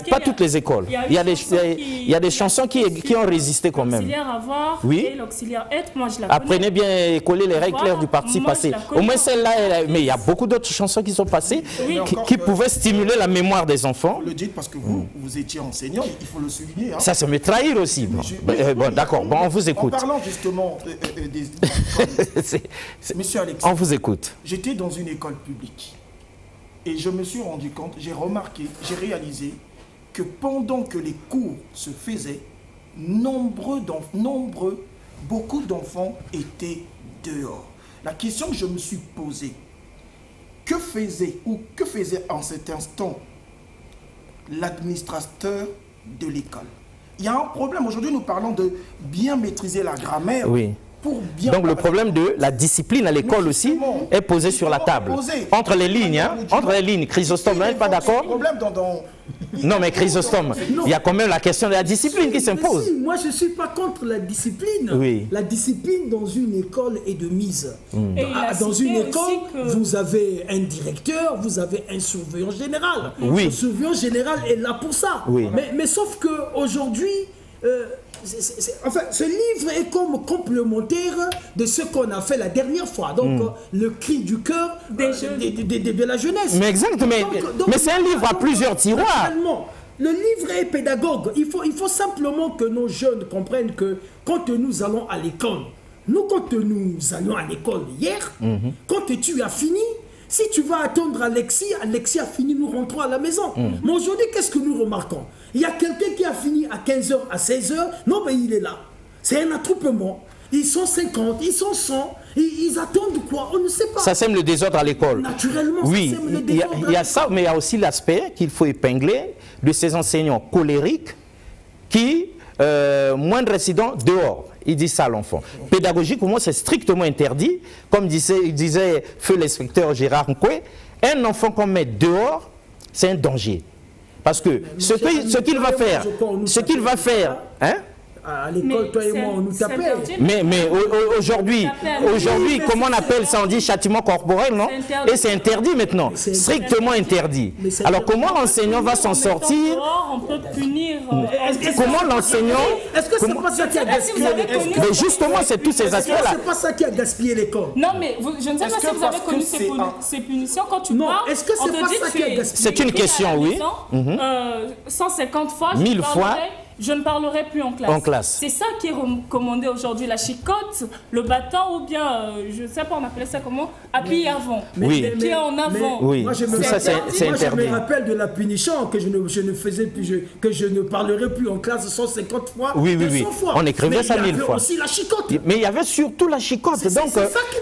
[SPEAKER 1] Pas toutes les écoles. Il y a des chansons qui ont résisté quand même.
[SPEAKER 3] L'auxiliaire avoir et l'auxiliaire être, moi je la connais.
[SPEAKER 1] Apprenez bien coller les règles claires du parti passé. Au moins celle-là, mais il y a beaucoup d'autres chansons qui sont passées qui pouvaient stimuler la mémoire des enfants.
[SPEAKER 4] Vous le dites parce que vous étiez enseignant. Il faut le souligner. Hein.
[SPEAKER 1] Ça, c'est me trahir aussi. Bon, d'accord, bon, on vous écoute.
[SPEAKER 4] En parlant justement des Monsieur Alexis,
[SPEAKER 1] on vous écoute.
[SPEAKER 4] J'étais dans une école publique et je me suis rendu compte, j'ai remarqué, j'ai réalisé que pendant que les cours se faisaient, beaucoup d'enfants étaient dehors. La question que je me suis posée, que faisait en cet instant l'administrateur de l'école? Il y a un problème. Aujourd'hui, nous parlons de bien maîtriser la grammaire.
[SPEAKER 1] Oui.
[SPEAKER 4] Pour bien
[SPEAKER 1] donc le problème de la discipline à l'école aussi est posé sur la table. Entre les lignes, hein, entre les lignes. Chrysostome, vous n'êtes pas d'accord? Non, mais Chrysostome, il y a quand même la question de la discipline qui s'impose.
[SPEAKER 2] Moi, je ne suis pas contre la discipline.
[SPEAKER 1] Oui.
[SPEAKER 2] La discipline dans une école est de mise. Dans une école, vous avez un directeur, vous avez un surveillant général.
[SPEAKER 1] Oui.
[SPEAKER 2] Le surveillant général est là pour ça.
[SPEAKER 1] Oui.
[SPEAKER 2] Mais sauf qu'aujourd'hui, enfin, ce livre est comme complémentaire de ce qu'on a fait la dernière fois. Donc, le cri du cœur de la jeunesse.
[SPEAKER 1] Mais exactement. Mais c'est un livre à plusieurs tiroirs.
[SPEAKER 2] Le livre est pédagogue. Il faut simplement que nos jeunes comprennent que quand nous allons à l'école, quand nous allions à l'école hier, quand tu as fini, si tu vas attendre Alexis a fini, nous rentrons à la maison. Mais aujourd'hui, qu'est-ce que nous remarquons? Il y a quelqu'un qui a fini à 15h, à 16h. Non, mais il est là. C'est un attroupement. Ils sont 50, ils sont 100. Ils attendent quoi? On ne sait pas.
[SPEAKER 1] Ça sème le désordre à l'école.
[SPEAKER 2] Naturellement,
[SPEAKER 1] oui,
[SPEAKER 2] ça sème le désordre.
[SPEAKER 1] Il y a ça, mais il y a aussi l'aspect qu'il faut épingler de ces enseignants colériques qui, moindre incident, dehors. Il dit ça à l'enfant. Pédagogiquement, c'est strictement interdit. Comme disait feu l'inspecteur Gérard Nkwe, un enfant qu'on met dehors, c'est un danger. Parce que ce qu'il va faire, hein?
[SPEAKER 2] À l'école, toi et moi, on nous tapait.
[SPEAKER 1] Mais aujourd'hui, comment on appelle ça? On dit châtiment corporel, non? Et c'est interdit maintenant, strictement interdit. Alors comment l'enseignant va s'en sortir?
[SPEAKER 3] On peut punir.
[SPEAKER 1] Comment l'enseignant...
[SPEAKER 2] Est-ce que c'est pas ça qui a gaspillé l'école?
[SPEAKER 1] Mais justement, c'est tous ces aspects-là.
[SPEAKER 2] C'est pas ça qui a gaspillé l'école.
[SPEAKER 3] Non, mais je ne sais pas si vous avez connu ces punitions. Quand tu parles,
[SPEAKER 2] est-ce que c'est pas ça qui a gaspillé?
[SPEAKER 1] C'est une question, oui.
[SPEAKER 3] 150 fois,
[SPEAKER 1] 1000 fois.
[SPEAKER 3] Je ne parlerai plus en classe. C'est ça qui est recommandé aujourd'hui, la chicotte, le bâton ou bien, je ne sais pas, on appelait ça comment, appui avant.
[SPEAKER 1] Oui.
[SPEAKER 3] Pied en avant.
[SPEAKER 1] Oui,
[SPEAKER 2] moi, je me rappelle de la punition que je ne faisais plus, que je ne parlerai plus en classe 150 fois, 200 fois.
[SPEAKER 1] On écrivait ça 1000 fois.
[SPEAKER 2] Mais il y avait aussi la chicotte.
[SPEAKER 1] Mais il y avait surtout la chicotte. Donc,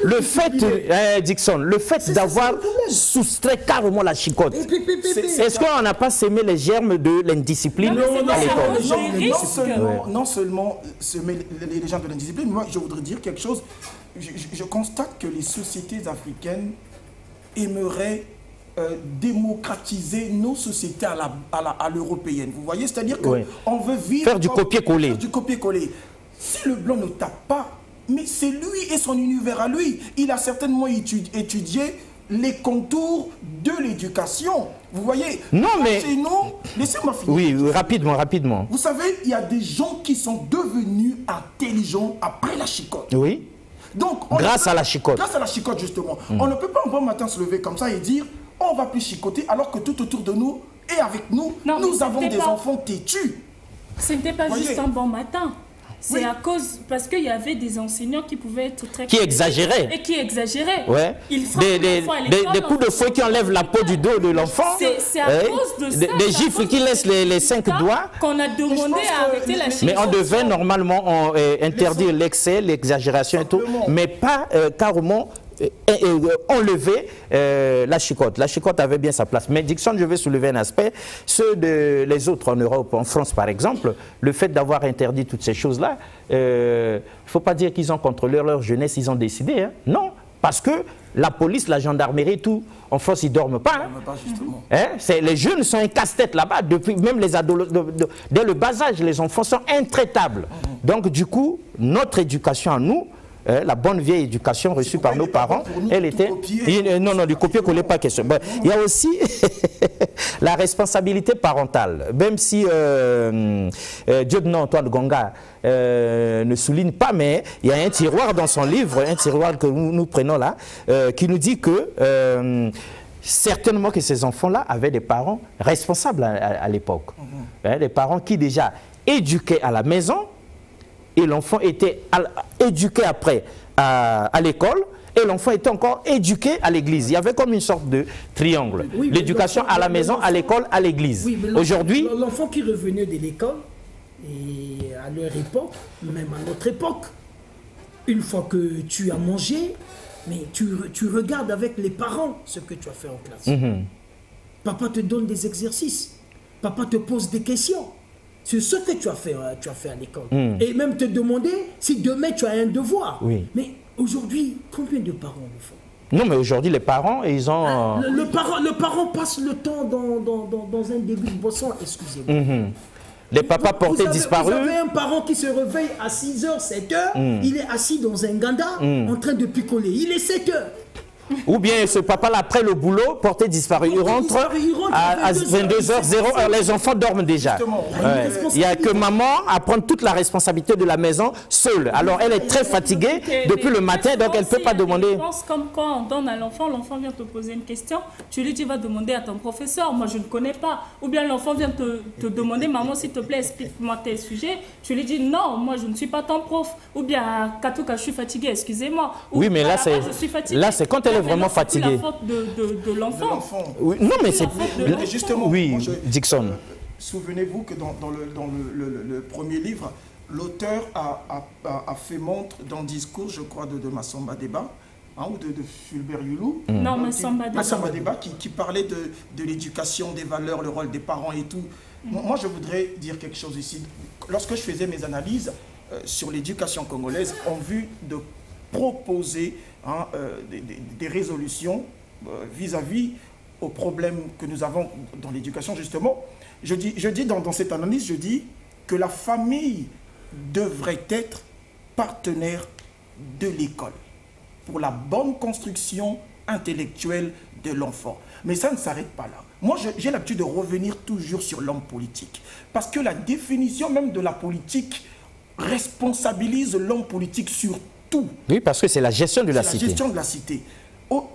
[SPEAKER 1] le fait, Dixon, le fait d'avoir soustrait carrément la chicotte, est-ce qu'on n'a pas sémé les germes de l'indiscipline à l'école?
[SPEAKER 4] Non seulement semer les gens de l'indiscipline, moi je voudrais dire quelque chose. Je constate que les sociétés africaines aimeraient démocratiser nos sociétés à l'européenne. Vous voyez, c'est-à-dire qu'on veut vivre...
[SPEAKER 1] Faire du copier-coller.
[SPEAKER 4] Si le blanc ne tape pas, mais c'est lui et son univers à lui. Il a certainement étudié les contours de l'éducation. Vous voyez?
[SPEAKER 1] Non, mais...
[SPEAKER 4] Chez nous, laissez-moi finir.
[SPEAKER 1] Oui, rapidement, rapidement.
[SPEAKER 4] Vous savez, il y a des gens qui sont devenus intelligents après la chicotte.
[SPEAKER 1] Oui.
[SPEAKER 4] Donc,
[SPEAKER 1] grâce à la chicotte.
[SPEAKER 4] Grâce à la chicotte, justement. On ne peut pas un bon matin se lever comme ça et dire on va plus chicoter alors que tout autour de nous et avec nous, nous avons des enfants têtus.
[SPEAKER 3] Ce n'était pas juste un bon matin. C'est à cause, parce qu'il y avait des enseignants qui pouvaient être très... Qui
[SPEAKER 1] exagéraient.
[SPEAKER 3] Et qui exagéraient.
[SPEAKER 1] Ouais. Des coups de fouet qui enlèvent la peau du dos de l'enfant.
[SPEAKER 3] C'est à cause de ça.
[SPEAKER 1] Des gifles qui laissent les 5 doigts.
[SPEAKER 3] Qu'on a demandé à arrêter la chicotte.
[SPEAKER 1] Mais on devait normalement interdire l'excès, l'exagération et tout, mais pas carrément... enlever la chicotte. La chicotte avait bien sa place. Mais Dickson, je vais soulever un aspect. Ceux les autres en Europe, en France par exemple, le fait d'avoir interdit toutes ces choses-là, il ne faut pas dire qu'ils ont contrôlé leur jeunesse, ils ont décidé. Hein. Non, parce que la police, la gendarmerie, tout, en France, ils ne dorment pas. Hein. Les jeunes sont un casse-tête là-bas, depuis même les adolescents, dès le bas âge, les enfants sont intraitables. Donc du coup, notre éducation à nous, la bonne vieille éducation reçue par nos parents, elle était... Non, du copier-coller, pas question. Bon, il y a aussi la responsabilité parentale. Même si Dieudonné Antoine Gonga ne souligne pas, mais il y a un tiroir dans son livre, un tiroir que nous prenons là, qui nous dit que... certainement que ces enfants-là avaient des parents responsables à l'époque. Des parents qui déjà éduquaient à la maison, et l'enfant était éduqué après à l'école, et l'enfant était encore éduqué à l'église. Il y avait comme une sorte de triangle. Oui, l'éducation à la maison, à l'école, à l'église. Oui, aujourd'hui,
[SPEAKER 2] l'enfant qui revenait de l'école, et à leur époque, même à notre époque, une fois que tu as mangé, mais tu regardes avec les parents ce que tu as fait en classe. Papa te donne des exercices. Papa te pose des questions. C'est ce que tu as fait à l'école. Et même te demander si demain tu as un devoir. Oui. Mais aujourd'hui, combien de parents le font?
[SPEAKER 1] Non, mais aujourd'hui, les parents, ils ont...
[SPEAKER 2] Le parent passe le temps dans un début de boisson, excusez-moi.
[SPEAKER 1] Les papas portés disparus.
[SPEAKER 2] Vous avez un parent qui se réveille à 6h, 7h, il est assis dans un ganda en train de picoler. Il est 7h.
[SPEAKER 1] Ou bien ce papa-là, après le boulot, porté disparu. Il rentre à 22h, les enfants dorment déjà. Il n'y a que maman à prendre toute la responsabilité de la maison seule. Alors elle est très fatiguée depuis le matin, donc elle ne peut pas demander.
[SPEAKER 3] Je pense comme quand on donne à l'enfant vient te poser une question, tu lui dis va demander à ton professeur, moi je ne connais pas. Ou bien l'enfant vient te demander, maman s'il te plaît explique-moi tes sujets. Tu lui dis non, moi je ne suis pas ton prof. Ou bien Katouka, je suis fatiguée, excusez-moi.
[SPEAKER 1] Oui, mais là c'est quand elle est vraiment fatiguée.
[SPEAKER 3] C'est la faute de l'enfant.
[SPEAKER 1] Oui, non, mais c'est...
[SPEAKER 4] Justement,
[SPEAKER 1] oui, Dickson.
[SPEAKER 4] Souvenez-vous que dans le premier livre, l'auteur a fait montre dans le discours, je crois, de Massamba Deba, ou de Fulbert Youlou.
[SPEAKER 3] Non, Massamba
[SPEAKER 4] Deba qui parlait de l'éducation, des valeurs, le rôle des parents et tout. Moi, je voudrais dire quelque chose ici. Lorsque je faisais mes analyses sur l'éducation congolaise, en vue de proposer des résolutions vis-à-vis aux problèmes que nous avons dans l'éducation, justement. Je dis dans cette analyse, je dis que la famille devrait être partenaire de l'école pour la bonne construction intellectuelle de l'enfant. Mais ça ne s'arrête pas là. Moi, j'ai l'habitude de revenir toujours sur l'homme politique. Parce que la définition même de la politique responsabilise l'homme politique sur tout.
[SPEAKER 1] Oui, parce que c'est la gestion de la cité.
[SPEAKER 4] La gestion de la cité.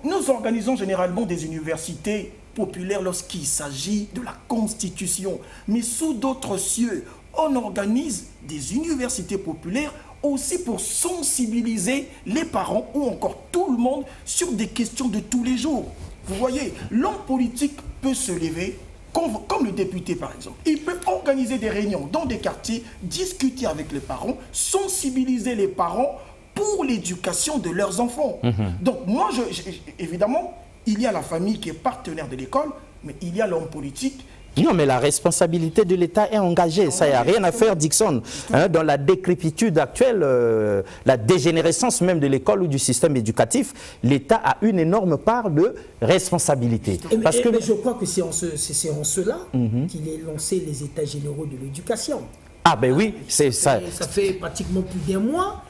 [SPEAKER 4] Nous organisons généralement des universités populaires lorsqu'il s'agit de la Constitution. Mais sous d'autres cieux, on organise des universités populaires aussi pour sensibiliser les parents ou encore tout le monde sur des questions de tous les jours. Vous voyez, l'homme politique peut se lever, comme le député par exemple. Il peut organiser des réunions dans des quartiers, discuter avec les parents, sensibiliser les parents pour l'éducation de leurs enfants. Donc moi, évidemment, il y a la famille qui est partenaire de l'école, mais il y a l'homme politique.
[SPEAKER 1] Non, mais la responsabilité de l'État est engagée. Ça, il n'y a rien à faire, Dickson. Dans la décrépitude actuelle, la dégénérescence même de l'école ou du système éducatif, l'État a une énorme part de responsabilité.
[SPEAKER 2] Mais je crois que c'est en cela qu'il est lancé les États généraux de l'éducation.
[SPEAKER 1] Ah ben oui, c'est ça.
[SPEAKER 2] Ça fait pratiquement plus d'un mois.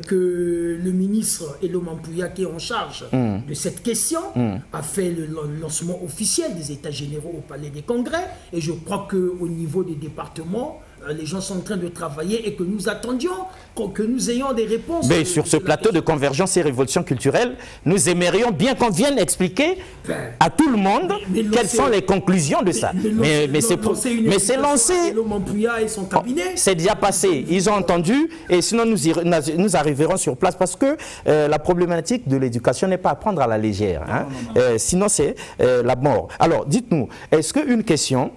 [SPEAKER 2] que le ministre Elo Mampouya, qui est en charge de cette question, a fait le lancement officiel des États généraux au Palais des Congrès. Et je crois qu'au niveau des départements, les gens sont en train de travailler et que nous attendions que nous ayons des réponses.
[SPEAKER 1] Mais sur ce plateau de convergence et révolution culturelle, nous aimerions bien qu'on vienne expliquer à tout le monde quelles sont les conclusions de ça. Mais c'est lancé.
[SPEAKER 2] Et son cabinet.
[SPEAKER 1] C'est déjà passé. Ils ont entendu et sinon nous arriverons sur place parce que la problématique de l'éducation n'est pas à prendre à la légère. Hein. Sinon c'est la mort. Alors dites-nous, est-ce qu'une question...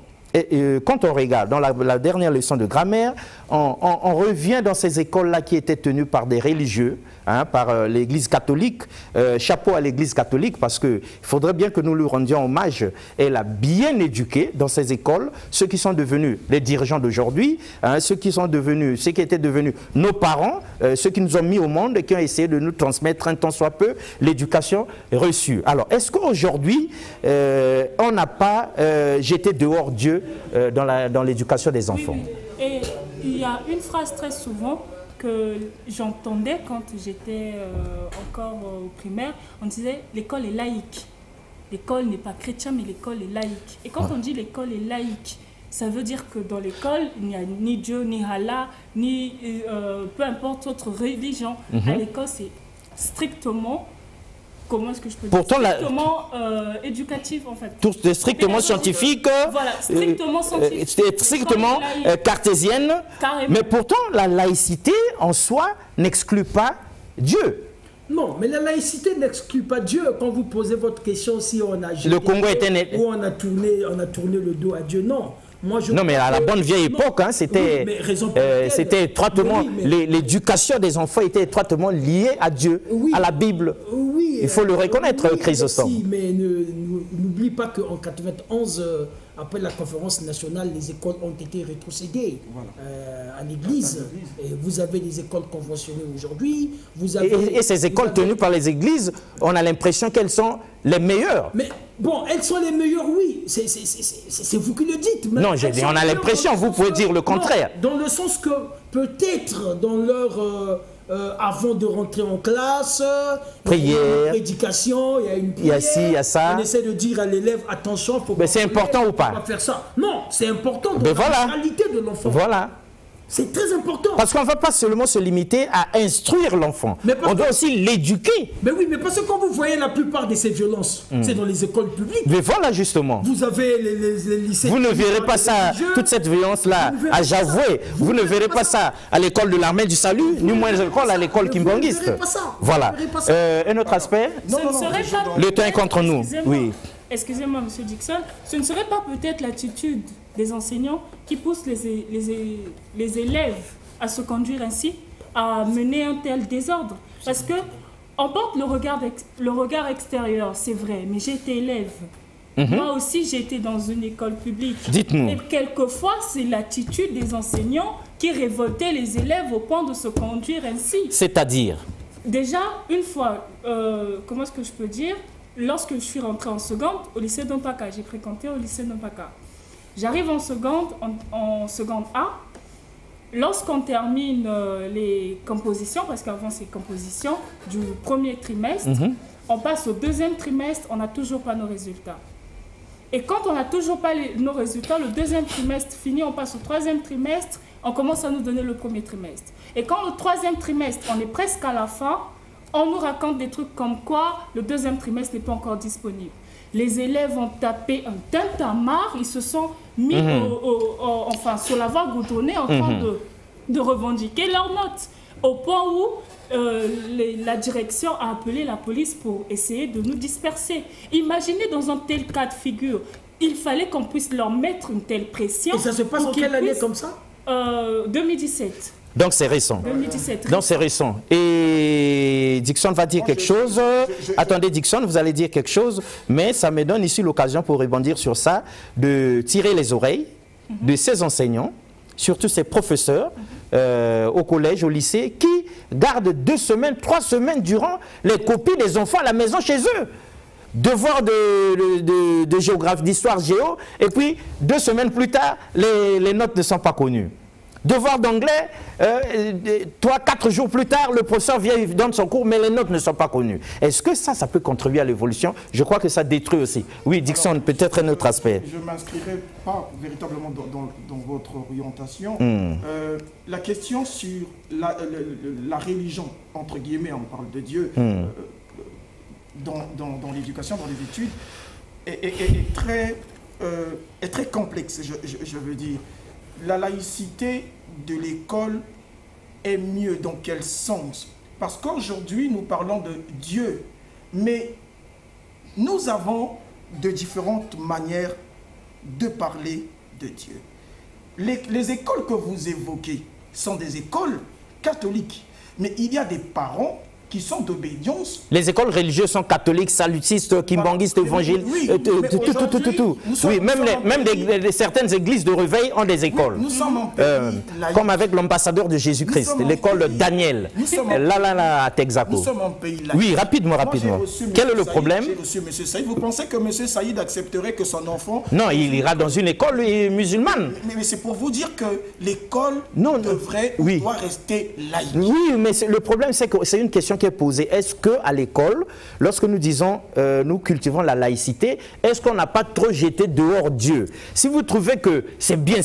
[SPEAKER 1] quand on regarde dans la dernière leçon de grammaire, on revient dans ces écoles-là qui étaient tenues par des religieux, hein, par l'Église catholique. Chapeau à l'Église catholique parce qu'il faudrait bien que nous lui rendions hommage. Elle a bien éduqué dans ces écoles ceux qui sont devenus les dirigeants d'aujourd'hui, hein, ceux qui étaient devenus nos parents, ceux qui nous ont mis au monde et qui ont essayé de nous transmettre un tant soit peu l'éducation reçue. Alors, est-ce qu'aujourd'hui, on n'a pas jeté dehors Dieu dans l'éducation des enfants?
[SPEAKER 3] Oui. Et il y a une phrase très souvent que j'entendais quand j'étais encore au primaire. On disait l'école est laïque. L'école n'est pas chrétienne, mais l'école est laïque. Et quand on dit l'école est laïque, ça veut dire que dans l'école, il n'y a ni Dieu, ni Allah, ni peu importe autre religion. À l'école, c'est strictement... Comment est-ce que je peux dire? Strictement éducatif, en fait.
[SPEAKER 1] Tout est strictement scientifique.
[SPEAKER 3] Voilà, strictement scientifique.
[SPEAKER 1] Strictement cartésienne. Carrément. Mais pourtant, la laïcité, en soi, n'exclut pas Dieu.
[SPEAKER 2] Non, mais la laïcité n'exclut pas Dieu. Quand vous posez votre question, si on a...
[SPEAKER 1] Le Congo était...
[SPEAKER 2] Ou on a tourné le dos à Dieu, non.
[SPEAKER 1] Moi, non, mais à la bonne vieille époque, hein, c'était étroitement... L'éducation des enfants était étroitement liée à Dieu, à la Bible.
[SPEAKER 2] Oui,
[SPEAKER 1] il faut le reconnaître, Chrysostome.
[SPEAKER 2] Oui, mais n'oublie pas qu'en 91, après la conférence nationale, les écoles ont été rétrocédées à l'église. Vous avez des écoles conventionnées aujourd'hui.
[SPEAKER 1] Et ces écoles tenues par les églises, on a l'impression qu'elles sont les meilleures.
[SPEAKER 2] Mais bon, elles sont les meilleures, oui. C'est vous qui le dites.
[SPEAKER 1] Non, on a l'impression, vous pouvez dire le contraire.
[SPEAKER 2] Non, dans le sens que peut-être dans leur... avant de rentrer en classe,
[SPEAKER 1] prière,
[SPEAKER 2] il y a une prédication, il y a une prière,
[SPEAKER 1] il y a ci, il y a ça.
[SPEAKER 2] On essaie de dire à l'élève, attention, faut
[SPEAKER 1] mais c'est important ou pas?
[SPEAKER 2] Pas faire ça. Non, c'est important dans la réalité de l'enfant.
[SPEAKER 1] Voilà.
[SPEAKER 2] C'est très important.
[SPEAKER 1] Parce qu'on ne va pas seulement se limiter à instruire l'enfant. On doit aussi l'éduquer.
[SPEAKER 2] Mais oui, mais parce que quand vous voyez la plupart de ces violences, c'est dans les écoles publiques.
[SPEAKER 1] Mais voilà justement.
[SPEAKER 2] Vous avez les lycées.
[SPEAKER 1] Vous ne verrez pas ça, toute cette violence-là, à Javoué. Vous ne verrez pas ça à l'école de l'armée du salut, ni moins à l'école kimbangiste.
[SPEAKER 2] Vous ne verrez pas ça.
[SPEAKER 1] Voilà. Un autre aspect. Le temps est contre nous. Oui.
[SPEAKER 3] Excusez-moi, M. Dixon, ce ne serait pas peut-être l'attitude des enseignants qui poussent les élèves à se conduire ainsi, à mener un tel désordre? Parce que on porte le regard extérieur, c'est vrai, mais j'ai été élève. Moi aussi, j'ai été dans une école publique.
[SPEAKER 1] Dites-nous.
[SPEAKER 3] Et quelquefois, c'est l'attitude des enseignants qui révoltait les élèves au point de se conduire ainsi.
[SPEAKER 1] C'est-à-dire? Déjà,
[SPEAKER 3] une fois, comment est-ce que je peux dire? Lorsque je suis rentrée en seconde au lycée d'Ompaka, j'ai fréquenté au lycée d'Ompaka. J'arrive en seconde A. Lorsqu'on termine les compositions, parce qu'avant c'est composition du premier trimestre, on passe au deuxième trimestre, on n'a toujours pas nos résultats. Et quand on n'a toujours pas nos résultats, le deuxième trimestre fini, on passe au troisième trimestre, on commence à nous donner le premier trimestre. Et quand le troisième trimestre, on est presque à la fin, on nous raconte des trucs comme quoi le deuxième trimestre n'est pas encore disponible. Les élèves ont tapé un tintamarre, ils se sont mis sur la voie goudronnée en train de revendiquer leurs notes. Au point où la direction a appelé la police pour essayer de nous disperser. Imaginez dans un tel cas de figure, il fallait qu'on puisse leur mettre une telle pression.
[SPEAKER 2] Et ça se passe en quelle année comme ça?
[SPEAKER 3] 2017.
[SPEAKER 1] Donc c'est récent.
[SPEAKER 3] 2017.
[SPEAKER 1] Donc c'est récent. Et Dixon va dire quelque chose. Attendez Dixon, vous allez dire quelque chose. Mais ça me donne ici l'occasion pour rebondir sur ça, de tirer les oreilles de ces enseignants, surtout ces professeurs au collège, au lycée, qui gardent 2 semaines, 3 semaines durant les copies des enfants à la maison chez eux. Devoir de géographie, d'histoire géo, et puis 2 semaines plus tard, les notes ne sont pas connues. Devoir d'anglais, 3-4 jours plus tard, le professeur vient, il donne son cours, mais les notes ne sont pas connues. Est-ce que ça peut contribuer à l'évolution? Je crois que ça détruit aussi. Oui, Dixon, peut-être un autre aspect.
[SPEAKER 4] Je ne m'inscrirai pas véritablement dans votre orientation. La question sur la religion, entre guillemets, on parle de Dieu, dans l'éducation, dans les études, est très complexe, je veux dire. La laïcité de l'école est mieux dans quel sens? Parce qu'aujourd'hui, nous parlons de Dieu, mais nous avons de différentes manières de parler de Dieu. Les écoles que vous évoquez sont des écoles catholiques, mais il y a des parents qui sont d'obédience.
[SPEAKER 1] Les écoles religieuses sont catholiques, salutistes, kimbanguistes, évangiles, tout. Oui, même certaines églises de réveil ont des écoles.
[SPEAKER 4] Nous sommes un pays laïque.
[SPEAKER 1] Comme avec l'ambassadeur de Jésus-Christ, l'école Daniel. Là, à Texaco.
[SPEAKER 4] Nous sommes un pays laïque.
[SPEAKER 1] Oui, rapidement. Quel est le problème?
[SPEAKER 4] J'ai reçu M. Saïd. Vous pensez que M. Saïd accepterait que son enfant...
[SPEAKER 1] Non, il ira dans une école musulmane.
[SPEAKER 4] Mais c'est pour vous dire que l'école doit rester laïque.
[SPEAKER 1] Oui, mais le problème, c'est que c'est une question qui est posée. Est-ce qu'à l'école, lorsque nous disons nous cultivons la laïcité, est-ce qu'on n'a pas trop jeté dehors Dieu? Si vous trouvez que c'est bien,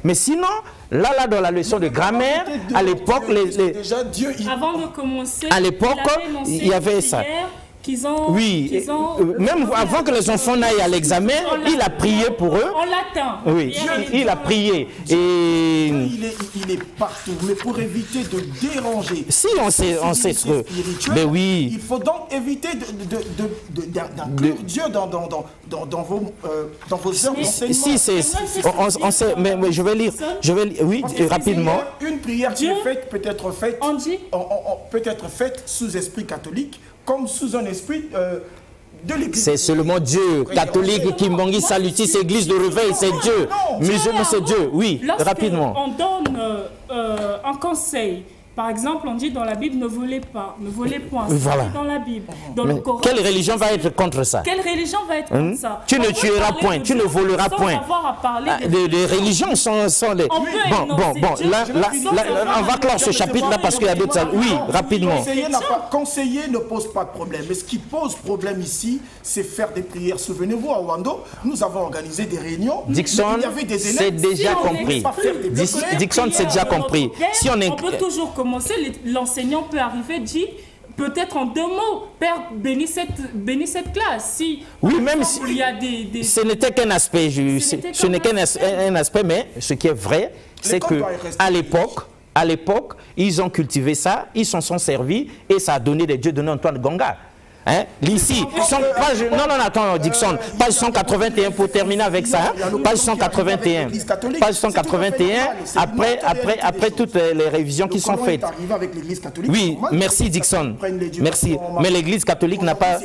[SPEAKER 1] mais sinon, là dans la leçon de grammaire, à l'époque,
[SPEAKER 3] avant de commencer,
[SPEAKER 1] à l'époque, il y avait ça. Même avant que les enfants n'aillent à l'examen, il a prié pour eux.
[SPEAKER 3] En latin.
[SPEAKER 1] Oui, il a prié. Et
[SPEAKER 4] il est partout, mais pour éviter de déranger.
[SPEAKER 1] Si on sait mais oui.
[SPEAKER 4] Il faut donc éviter d'inclure Dieu dans vos heures d'enseignement.
[SPEAKER 1] Si, on sait, mais je vais lire. Oui, rapidement.
[SPEAKER 4] Une prière qui est faite peut être faite sous esprit catholique, comme sous un esprit de l'Église.
[SPEAKER 1] C'est seulement Dieu. Catholique, Kimbangi, Salutis, Église de réveil, c'est Dieu. Musulman, c'est Dieu. Oui, rapidement.
[SPEAKER 3] On donne un conseil. Par exemple, on dit dans la Bible, ne volez pas, ne volez point.
[SPEAKER 1] Voilà.
[SPEAKER 3] Dans la Bible. Dans le Coran,
[SPEAKER 1] quelle religion va être contre ça?
[SPEAKER 3] Quelle religion va être contre ça?
[SPEAKER 1] Tu ne tueras point, tu ne voleras point. Les religions sont les... Bon, là, on va clore ce chapitre-là parce qu'il y a d'autres... Oui, rapidement.
[SPEAKER 4] Conseiller ne pose pas de problème. Mais ce qui pose problème ici, c'est faire des prières. Souvenez-vous, à Wando, nous avons organisé des réunions.
[SPEAKER 1] Dixon, c'est déjà compris. Dixon, c'est déjà compris. Si on
[SPEAKER 3] peut toujours commencer, l'enseignant peut arriver, dit peut-être en 2 mots, Père, bénis cette classe. Si,
[SPEAKER 1] oui, même si
[SPEAKER 3] il y a des...
[SPEAKER 1] ce n'était qu'un aspect, ce n'est qu'un aspect, mais ce qui est vrai, c'est que à l'époque, ils ont cultivé ça, ils s'en sont servis et ça a donné des dieux de Antoine Gonga. Hein? Ici, attends, Dixon, page 181 pour terminer avec ça. Hein? Page 181. Page 181, après toutes les révisions qui sont faites. Oui, merci Dixon. Merci. Mais l'Église catholique n'a pas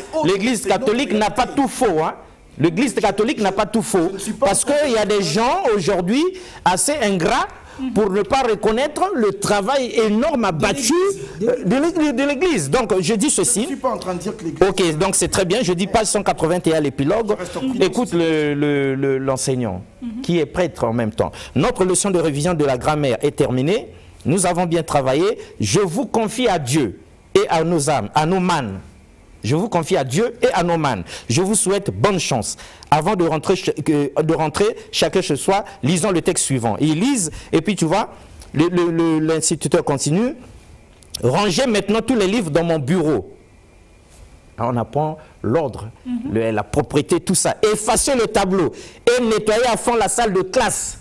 [SPEAKER 1] tout faux. Hein? L'Église catholique n'a pas tout faux. Parce qu'il y a des gens aujourd'hui assez ingrats pour ne pas reconnaître le travail énorme abattu de l'Église. Donc, je dis ceci.
[SPEAKER 4] Je ne suis pas en train de dire que l'Église...
[SPEAKER 1] Ok, donc c'est très bien. Je dis page 181, l'épilogue. Écoute l'enseignant, qui est prêtre en même temps. Notre leçon de révision de la grammaire est terminée. Nous avons bien travaillé. Je vous confie à Dieu et à nos âmes, à nos mânes. Je vous confie à Dieu et à nos mânes. Je vous souhaite bonne chance. Avant de rentrer chacun chez soi, lisons le texte suivant. Ils lisent, et puis tu vois, l'instituteur continue. Rangez maintenant tous les livres dans mon bureau. Alors on apprend l'ordre, la propreté, tout ça. Effacez le tableau et nettoyez à fond la salle de classe.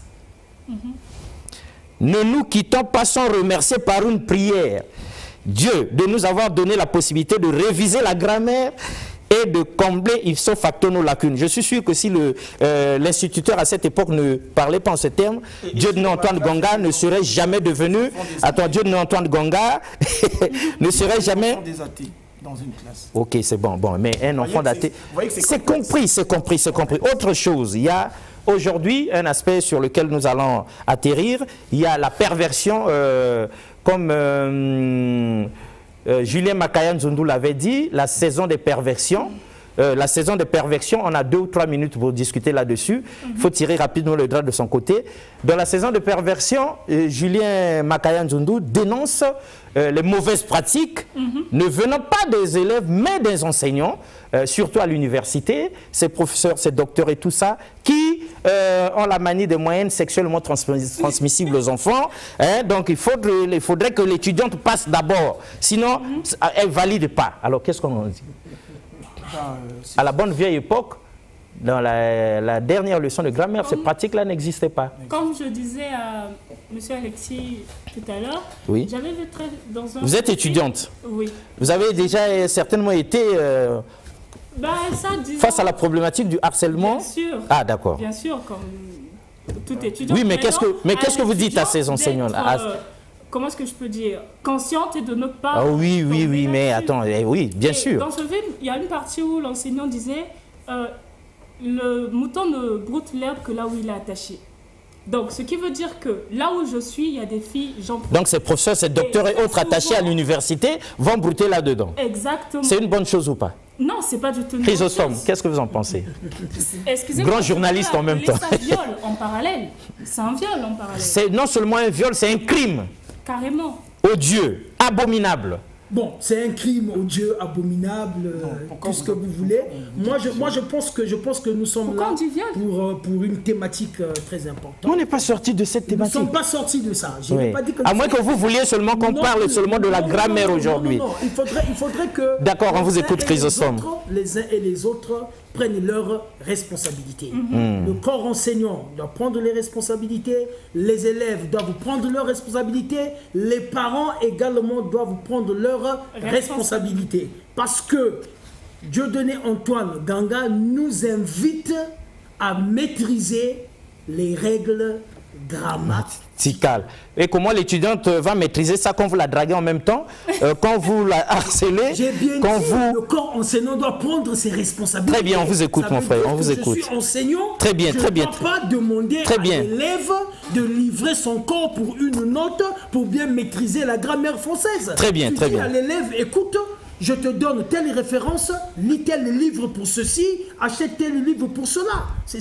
[SPEAKER 1] Ne nous quittons pas sans remercier par une prière Dieu de nous avoir donné la possibilité de réviser la grammaire et de combler ipso facto nos lacunes. Je suis sûr que si l'instituteur à cette époque ne parlait pas en ces termes, Dieu de Antoine Gonga ne serait jamais devenu... Attends, Dieu de Antoine Gonga ne serait jamais...
[SPEAKER 4] Dans une classe.
[SPEAKER 1] Ok, c'est bon, mais un enfant d'athée... C'est compris. Autre chose, il y a aujourd'hui un aspect sur lequel nous allons atterrir, il y a la perversion... comme Julien Makaya Nzundu l'avait dit, la saison des perversions. la saison de perversion, on a 2 ou 3 minutes pour discuter là-dessus. Il faut tirer rapidement le drap de son côté. Dans la saison de perversion, Julien Makaya-Nzundu dénonce les mauvaises pratiques ne venant pas des élèves, mais des enseignants, surtout à l'université, ces professeurs, ces docteurs et tout ça, qui ont la manie des moyens sexuellement transmissibles aux enfants. Hein, donc il faudrait que l'étudiante passe d'abord, sinon elle ne valide pas. Alors qu'est-ce qu'on dit? À la bonne vieille époque, dans la dernière leçon de grammaire, ces pratiques-là n'existaient pas.
[SPEAKER 3] Comme je disais à M. Alexis tout à l'heure,
[SPEAKER 1] oui.
[SPEAKER 3] J'avais vu dans un...
[SPEAKER 1] Vous êtes étudiante?
[SPEAKER 3] Oui.
[SPEAKER 1] Vous avez déjà certainement été face à la problématique du harcèlement?
[SPEAKER 3] Bien sûr.
[SPEAKER 1] Ah, d'accord.
[SPEAKER 3] Bien sûr, comme tout étudiant.
[SPEAKER 1] Oui, mais qu'est-ce que vous dites à ces enseignants-là?
[SPEAKER 3] Comment est-ce que je peux dire? Consciente et de ne pas...
[SPEAKER 1] Ah oui, mais attends, oui, bien sûr.
[SPEAKER 3] Dans ce film, il y a une partie où l'enseignant disait le mouton ne broute l'herbe que là où il est attaché. Donc, ce qui veut dire que là où je suis, il y a des filles, j'en profite.
[SPEAKER 1] Donc, ces professeurs, ces docteurs et autres attachés à l'université vont brouter là-dedans.
[SPEAKER 3] Exactement.
[SPEAKER 1] C'est une bonne chose ou pas?
[SPEAKER 3] Non, c'est pas du tout une
[SPEAKER 1] Chrysostome, qu'est-ce que vous en pensez?
[SPEAKER 3] Excusez-moi.
[SPEAKER 1] Grand journaliste en même temps.
[SPEAKER 3] C'est un viol en parallèle. C'est un viol en parallèle.
[SPEAKER 1] C'est non seulement un viol, c'est un crime.
[SPEAKER 3] Carrément.
[SPEAKER 1] Odieux, abominable.
[SPEAKER 2] Bon, c'est un crime odieux, abominable, tout ce que vous voulez. Moi, je pense que nous sommes là pour une thématique très importante.
[SPEAKER 1] On n'est pas sorti de cette thématique.
[SPEAKER 2] Nous ne sommes pas sortis de ça.
[SPEAKER 1] Pas dit que à moins que vous vouliez seulement qu'on parle seulement de la grammaire aujourd'hui.
[SPEAKER 2] Non, il faudrait que...
[SPEAKER 1] D'accord, on vous écoute, Chrysostome.
[SPEAKER 2] Les uns et les autres prennent leurs responsabilités. Le corps enseignant doit prendre les responsabilités, les élèves doivent prendre leurs responsabilités, les parents également doivent prendre leurs responsabilités. Parce que Dieudonné Antoine Ganga nous invite à maîtriser les règles grammaticales.
[SPEAKER 1] Et comment l'étudiante va maîtriser ça quand vous la draguez en même temps, quand vous la harcelez?
[SPEAKER 2] J'ai bien
[SPEAKER 1] quand
[SPEAKER 2] dit, le corps enseignant doit prendre ses responsabilités.
[SPEAKER 1] Très bien, on vous écoute, mon frère, on vous écoute.
[SPEAKER 2] Je suis enseignant,
[SPEAKER 1] très bien,
[SPEAKER 2] je
[SPEAKER 1] très bien.
[SPEAKER 2] ne dois pas demander à l'élève de livrer son corps pour une note pour bien maîtriser la grammaire française.
[SPEAKER 1] Très bien, très bien.
[SPEAKER 2] Tu dis à l'élève, écoute, je te donne telle référence, lis tel livre pour ceci, achète tel livre pour cela. C'est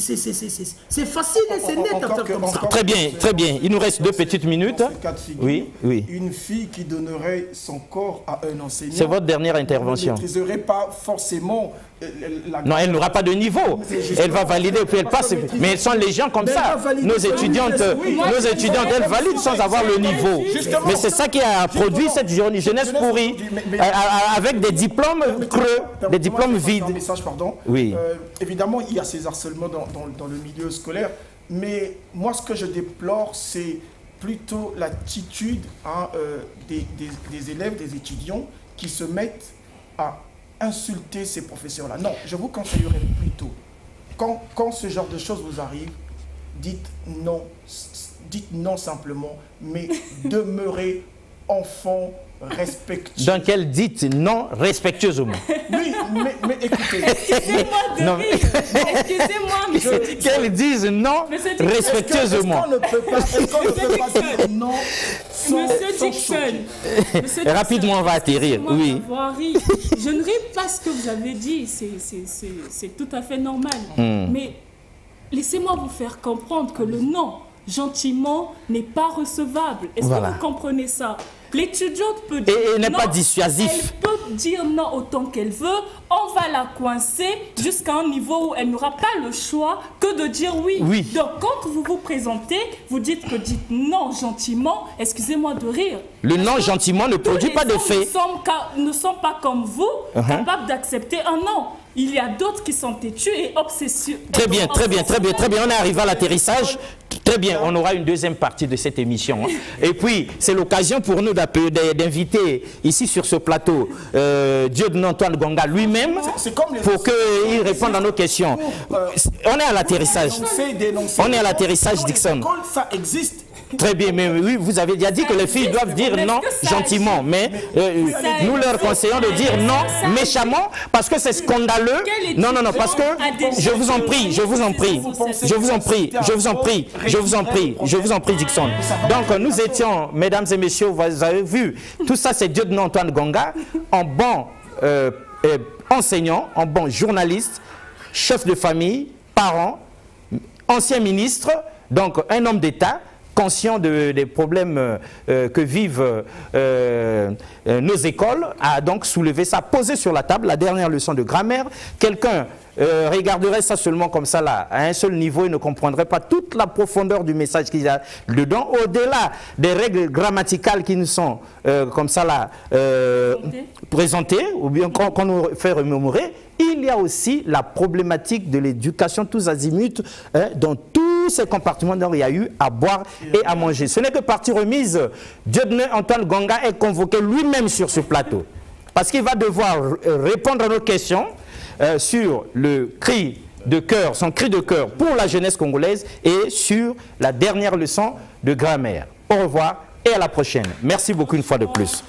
[SPEAKER 2] facile et c'est net à faire comme ça.
[SPEAKER 1] Très bien, très bien. Il nous reste 2 petites minutes. Oui.
[SPEAKER 4] Une fille qui donnerait son corps à un enseignant...
[SPEAKER 1] C'est votre dernière intervention.
[SPEAKER 4] Ne maîtriserait pas forcément...
[SPEAKER 1] Non, elle n'aura pas de niveau. Elle va valider puis elle passe. Mais elles sont les gens comme ça. Nos étudiantes, elles valident sans avoir le niveau. Mais c'est ça qui a produit cette jeunesse pourrie, avec des diplômes creux, des diplômes vides.
[SPEAKER 4] Oui. Évidemment, il y a ces harcèlements dans le milieu scolaire, mais moi, ce que je déplore, c'est plutôt l'attitude des élèves, des étudiants qui se mettent à insulter ces professeurs-là. Non, je vous conseillerais plutôt, quand ce genre de choses vous arrive, dites non simplement, mais demeurez enfant respectueux.
[SPEAKER 1] Donc elle dit non respectueusement.
[SPEAKER 4] Oui, mais écoutez.
[SPEAKER 3] Excusez-moi Excusez-moi,
[SPEAKER 1] qu'elle dise non respectueusement.
[SPEAKER 4] Est-ce qu'on ne peut pas dire non
[SPEAKER 3] Monsieur Dixon.
[SPEAKER 1] Rapidement, on va atterrir. Oui.
[SPEAKER 3] Je ne ris pas ce que vous avez dit, c'est tout à fait normal. Mais laissez-moi vous faire comprendre que le non, gentiment, n'est pas recevable. Est-ce que vous comprenez ça? L'étudiante peut dire
[SPEAKER 1] et n'est pas dissuasif.
[SPEAKER 3] Elle peut dire non autant qu'elle veut. On va la coincer jusqu'à un niveau où elle n'aura pas le choix que de dire oui. Donc quand vous vous présentez, vous dites non gentiment. Excusez-moi de rire.
[SPEAKER 1] Le non gentiment ne produit pas d'effet.
[SPEAKER 3] Ne sont pas comme vous, capables d'accepter un non. Il y a d'autres qui sont têtus et obsessionnels.
[SPEAKER 1] Très bien. On est arrivé à l'atterrissage. Très bien, on aura une deuxième partie de cette émission. Et puis, c'est l'occasion pour nous d'inviter ici sur ce plateau Dieudonné Antoine Ganga lui-même pour qu'il réponde à nos questions. On est à l'atterrissage. On est à l'atterrissage, Dixon.
[SPEAKER 4] Ça existe.
[SPEAKER 1] Très bien, mais oui, vous avez déjà dit que les filles doivent dire non gentiment, mais nous leur conseillons de dire non méchamment parce que c'est scandaleux. Non, parce que je vous en prie, Dixon. Donc nous étions, mesdames et messieurs, vous avez vu, tout ça c'est Dieudonné Antoine Ganga en bon enseignant, en bon journaliste, chef de famille, parent, ancien ministre, donc un homme d'État, conscient des problèmes que vivent nos écoles, a donc soulevé ça, posé sur la table la dernière leçon de grammaire. Quelqu'un regarderait ça seulement comme ça là, à un seul niveau, et ne comprendrait pas toute la profondeur du message qu'il y a dedans, au-delà des règles grammaticales qui nous sont comme ça là présentées, ou bien qu'on nous fait remémorer. Il y a aussi la problématique de l'éducation tous azimuts, dans tous ces compartiments dont il y a eu à boire et à manger. Ce n'est que partie remise, Dieudonné Antoine Ganga est convoqué lui-même sur ce plateau, parce qu'il va devoir répondre à nos questions sur le cri de cœur, son cri de cœur pour la jeunesse congolaise, et sur la dernière leçon de grammaire. Au revoir et à la prochaine. Merci beaucoup une fois de plus.